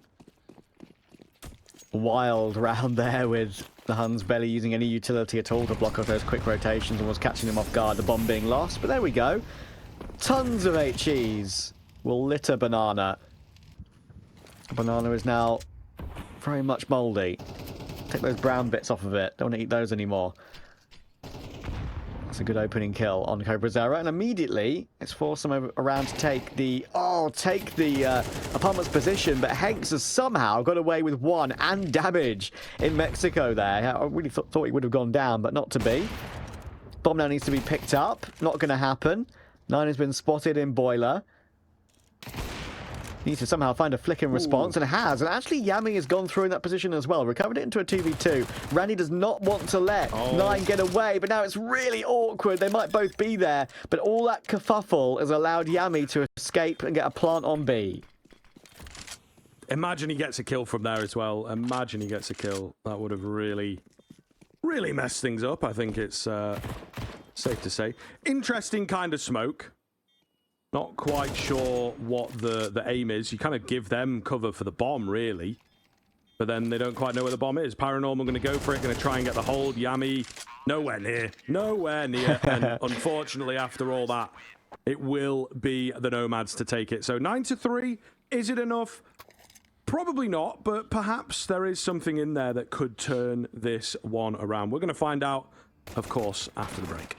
Wild round there with the Huns barely using any utility at all to block off those quick rotations and was catching them off guard, the bomb being lost. But there we go. Tons of HEs will litter Banana. Banana is now very much mouldy. Take those brown bits off of it. Don't want to eat those anymore. That's a good opening kill on Cobra Zera, and immediately it's forced them around to take the opponent's position, but Hanks has somehow got away with 1 and damage in Mexico there. I really thought he would have gone down, but not to be. Bomb now needs to be picked up. Not going to happen. 9 has been spotted in Boiler. Needs to somehow find a flick in response, and it has. And actually, Yami has gone through in that position as well. Recovered it into a 2v2. Randy does not want to let 9 get away, but now it's really awkward. They might both be there, but all that kerfuffle has allowed Yami to escape and get a plant on B. Imagine he gets a kill from there as well. Imagine he gets a kill. That would have really, really messed things up, I think it's safe to say. Interesting kind of smoke. Not quite sure what the aim is. You kind of give them cover for the bomb, really. But then they don't quite know where the bomb is. Paranormal going to go for it, going to try and get the hold. Yami, nowhere near. Nowhere near. And unfortunately, after all that, it will be the NomadS to take it. So 9-3, is it enough? Probably not, but perhaps there is something in there that could turn this one around. We're going to find out, of course, after the break.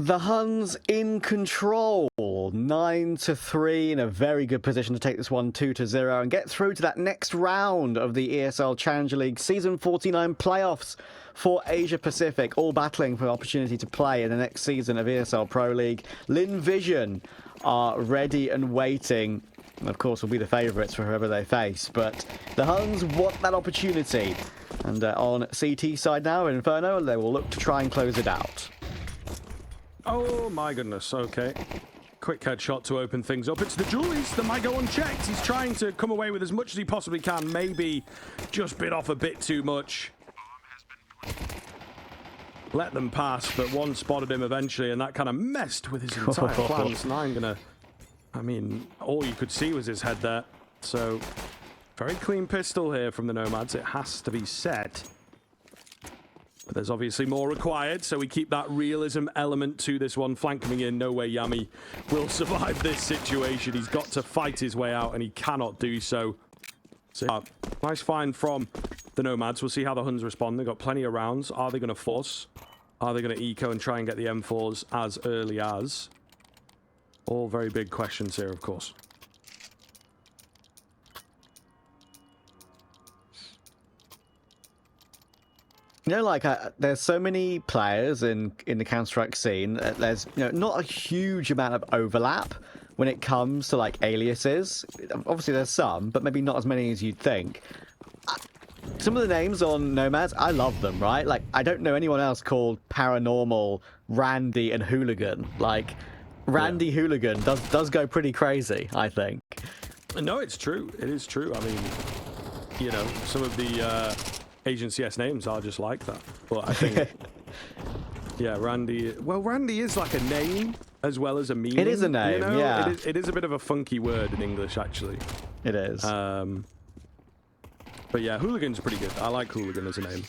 The Huns in control, 9-3, in a very good position to take this one 2-0 and get through to that next round of the ESL Challenger League Season 49 playoffs for Asia Pacific, all battling for the opportunity to play in the next season of ESL Pro League. Lin Vision are ready and waiting, and of course will be the favourites for whoever they face, but the Huns want that opportunity, and on CT side now, Inferno, they will look to try and close it out. Oh my goodness, okay. Quick headshot to open things up. It's the Julies that might go unchecked. He's trying to come away with as much as he possibly can. Maybe just bit off a bit too much. Let them pass, but one spotted him eventually, and that kind of messed with his entire plans. Now I'm gonna... I mean, all you could see was his head there. So, very clean pistol here from the NomadS, it has to be said. But there's obviously more required, so we keep that realism element to this one. Flank coming in, no way Yami will survive this situation. He's got to fight his way out, and he cannot do so. So, nice find from the NomadS. We'll see how the Huns respond. They've got plenty of rounds. Are they going to force? Are they going to eco and try and get the M4s as early as? All very big questions here, of course. You know, like, there's so many players in the Counter-Strike scene. There's, you know, not a huge amount of overlap when it comes to, like, aliases. Obviously, there's some, but maybe not as many as you'd think. Some of the names on NomadS, I love them, right? Like, I don't know anyone else called Paranormal, Randy, and Hooligan. Like, Randy Hooligan does go pretty crazy, I think. No, it's true. It is true. I mean, you know, some of the Agent CS names are just like that. But I think, yeah, Randy. Well, Randy is like a name as well as a meaning. It is a name, you know? yeah. It is a bit of a funky word in English, actually. It is. But yeah, Hooligan's pretty good. I like Hooligan as a name,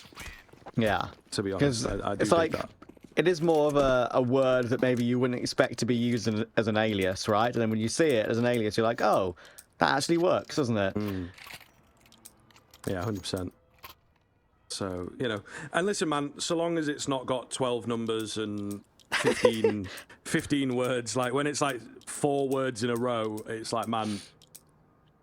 Yeah. to be honest. I do it's dig like, that. it is more of a word that maybe you wouldn't expect to be used as an alias, right? And then when you see it as an alias, you're like, oh, that actually works, doesn't it? Yeah, 100%. So, you know, and listen, man, so long as it's not got 12 numbers and 15 words, like when it's like 4 words in a row, it's like, man,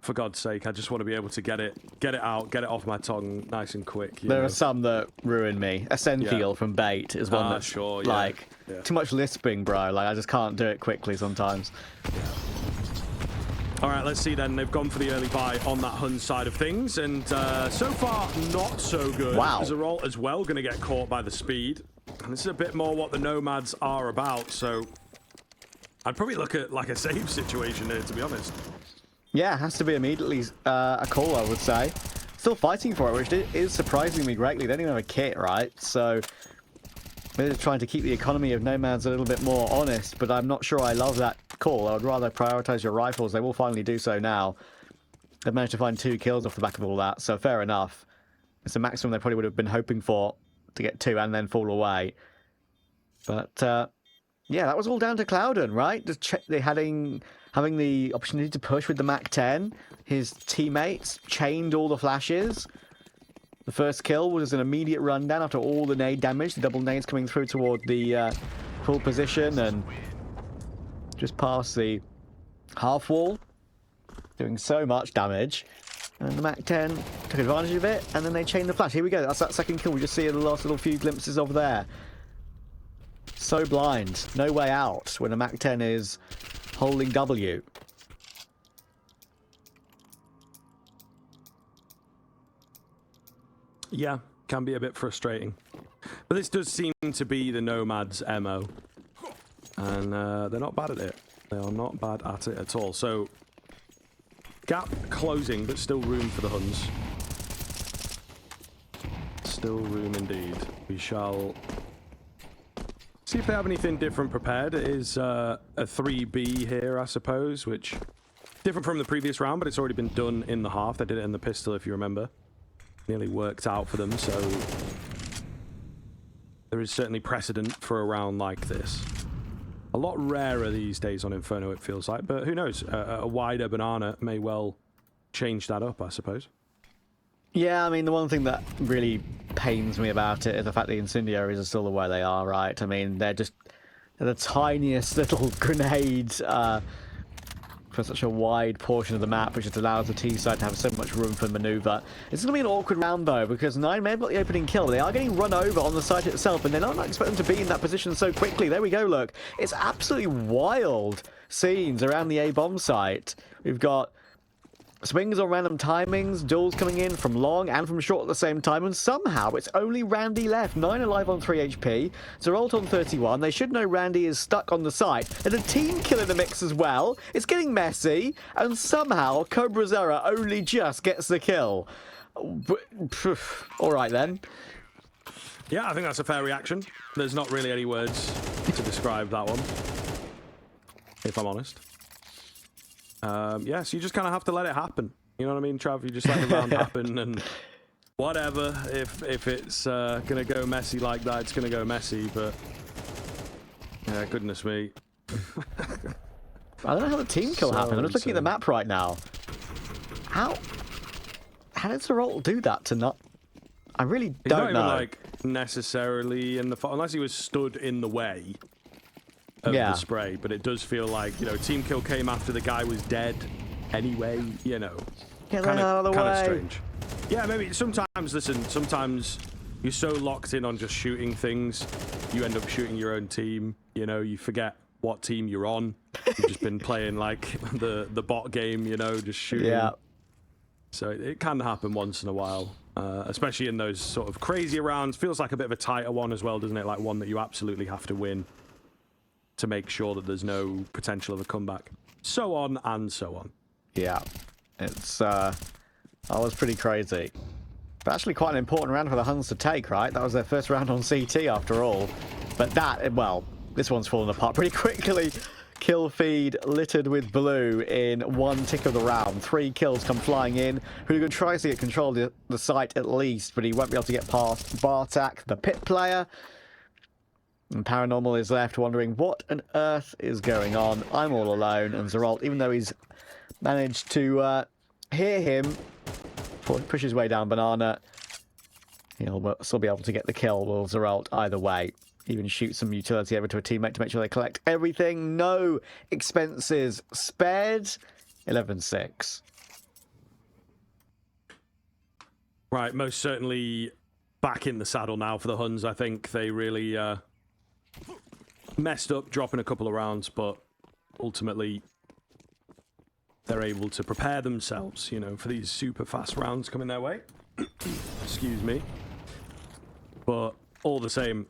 for God's sake, I just want to be able to get it out, get it off my tongue nice and quick. There are some that ruin me. Essential from Bait is one that's sure, like too much lisping, bro. Like I just can't do it quickly sometimes. All right, let's see then. They've gone for the early buy on that Hun side of things, and so far, not so good. Wow. Zeralt as well going to get caught by the speed. And this is a bit more what the Nomads are about, so I'd probably look at like a save situation here, to be honest. Yeah, it has to be immediately a call, I would say. Still fighting for it, which is surprising me greatly. They don't even have a kit, right? So they're just trying to keep the economy of Nomads a little bit more honest, but I'm not sure I love that call. I would rather prioritize your rifles. They will finally do so now. They've managed to find 2 kills off the back of all that, so fair enough. It's the maximum they probably would have been hoping for, to get 2 and then fall away. But yeah, that was all down to Clouden, right? Just having the opportunity to push with the MAC-10. His teammates chained all the flashes. The first kill was an immediate rundown after all the nade damage. The double nades coming through toward the full position and just past the half wall, doing so much damage. And the MAC-10 took advantage of it, and then they chained the flash. Here we go. That's that second kill. We just see the last little few glimpses of there. So blind. No way out when a MAC-10 is holding W. Yeah, can be a bit frustrating. But this does seem to be the Nomads' MO. And they're not bad at it. They are not bad at it at all. So, gap closing, but still room for the Huns. Still room indeed. We shall see if they have anything different prepared. It is a 3B here, I suppose, which different from the previous round, but it's already been done in the half. They did it in the pistol, if you remember. Nearly worked out for them, so there is certainly precedent for a round like this. A lot rarer these days on Inferno, it feels like, but who knows? A wider banana may well change that up, I suppose. Yeah, I mean, the one thing that really pains me about it is the fact the incendiaries are still the way they are, right? I mean, they're the tiniest little grenades for such a wide portion of the map, which just allows the T side to have so much room for maneuver. It's going to be an awkward round, though, because 9 may have got the opening kill. They are getting run over on the site itself, and they're not expecting to be in that position so quickly. There we go, look. It's absolutely wild scenes around the A-bomb site. We've got swings on random timings, duels coming in from long and from short at the same time, and somehow it's only Randy left. 9 alive on 3 HP, Zeralt on 31. They should know Randy is stuck on the site. There's a team kill in the mix as well. It's getting messy, and somehow Cobra Zera only just gets the kill. All right then. Yeah, I think that's a fair reaction. There's not really any words to describe that one, if I'm honest. Yeah, so you just kind of have to let it happen. You know what I mean, Trav? You just let the round happen, and whatever. If it's going to go messy like that, it's going to go messy, but yeah, goodness me. I don't know how the team kill happened. I'm just looking at the map right now. How did Zeralt do that to not... I really don't know. Even, like, necessarily in the... Unless he was stood in the way of the spray, but it does feel like, you know, team kill came after the guy was dead anyway, you know. Kind of strange. Yeah, maybe sometimes, listen, sometimes you're so locked in on just shooting things, you end up shooting your own team, you know, you forget what team you're on. You've just been playing like the bot game, you know, just shooting. Yeah. So it can happen once in a while, especially in those sort of crazier rounds. Feels like a bit of a tighter one as well, doesn't it? Like one that you absolutely have to win to make sure that there's no potential of a comeback. So on and so on. Yeah. It's, that was pretty crazy. But actually quite an important round for the Huns to take, right? That was their first round on CT after all. But that, well, this one's fallen apart pretty quickly. Kill feed littered with blue in one tick of the round. 3 kills come flying in. Hooligan tries to get control of the site at least, but he won't be able to get past Bartak, the pit player. And Paranormal is left wondering what on earth is going on. I'm all alone, and Zeralt, even though he's managed to hear him, push his way down Banana, he'll still be able to get the kill, will Zeralt, either way. Even shoot some utility over to a teammate to make sure they collect everything. No expenses spared. 11-6. Right, most certainly back in the saddle now for the Huns. I think they really messed up dropping a couple of rounds, but ultimately they're able to prepare themselves, you know, for these super fast rounds coming their way. Excuse me. But all the same,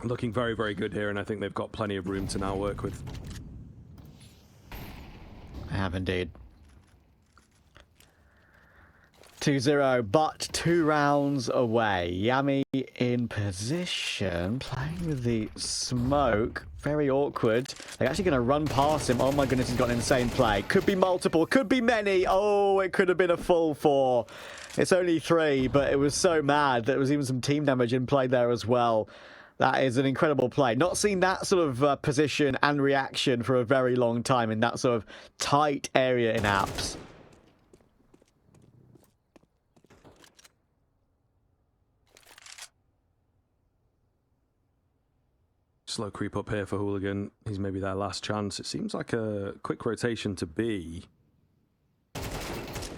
looking very, very good here, and I think they've got plenty of room to now work with. I have indeed. 2-0, but 2 rounds away. Yami in position, playing with the smoke. Very awkward. They're actually going to run past him. Oh my goodness, he's got an insane play. Could be multiple, could be many. Oh, it could have been a full 4. It's only 3, but it was so mad that there was even some team damage in play there as well. That is an incredible play. Not seen that sort of position and reaction for a very long time in that sort of tight area in apps. Slow creep up here for Hooligan. He's maybe their last chance. It seems like a quick rotation to be.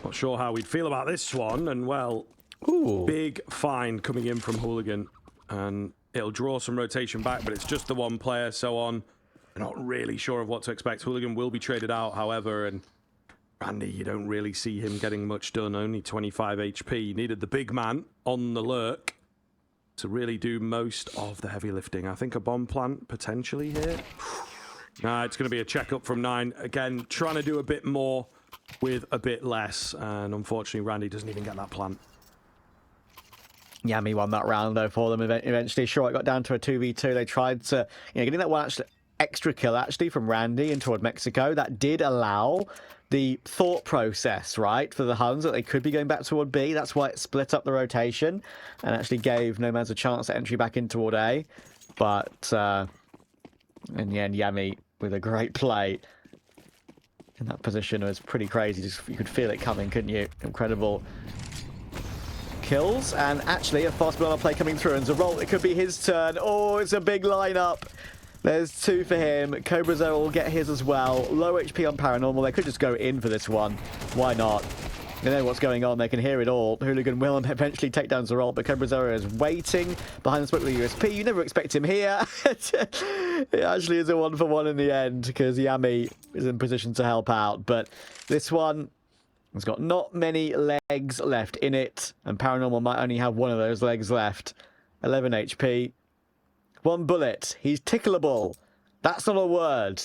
Not sure how we'd feel about this one. And, well, ooh, big find coming in from Hooligan. And it'll draw some rotation back, but it's just the one player, so on. I'm not really sure of what to expect. Hooligan will be traded out, however, and Randy, you don't really see him getting much done. Only 25 HP. Needed the big man on the lurk to really do most of the heavy lifting. I think a bomb plant potentially here. Nah, it's going to be a checkup from 9. Again, trying to do a bit more with a bit less, and unfortunately Randy doesn't even get that plant. Yami won that round though for them eventually. Sure, it got down to a 2v2. They tried to, getting that one extra kill actually from Randy in toward Mexico. That did allow the thought process, right, for the Huns that they could be going back toward B. That's why it split up the rotation and actually gave NomadS a chance at entry back in toward A. But in the end, Yami with a great play in that position was pretty crazy. Just, you could feel it coming, couldn't you? Incredible kills, and actually a fast banana play coming through, and Zeralt, it could be his turn. Oh, it's a big lineup. There's 2 for him. Cobra Zero will get his as well. Low HP on Paranormal. They could just go in for this one. Why not? They know what's going on. They can hear it all. Hooligan will eventually take down Zeralt, but Cobra Zero is waiting behind the smoke with the USP. You never expect him here. It actually is a 1-for-1 in the end because Yami is in position to help out. But this one has got not many legs left in it, and Paranormal might only have one of those legs left. 11 HP. 1 bullet. He's tickleable. That's not a word,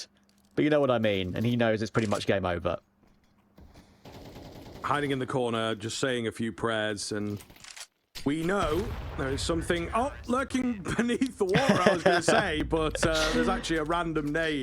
but you know what I mean. And he knows it's pretty much game over. Hiding in the corner, just saying a few prayers, and we know there is something lurking beneath the water, I was going to say, but there's actually a random nade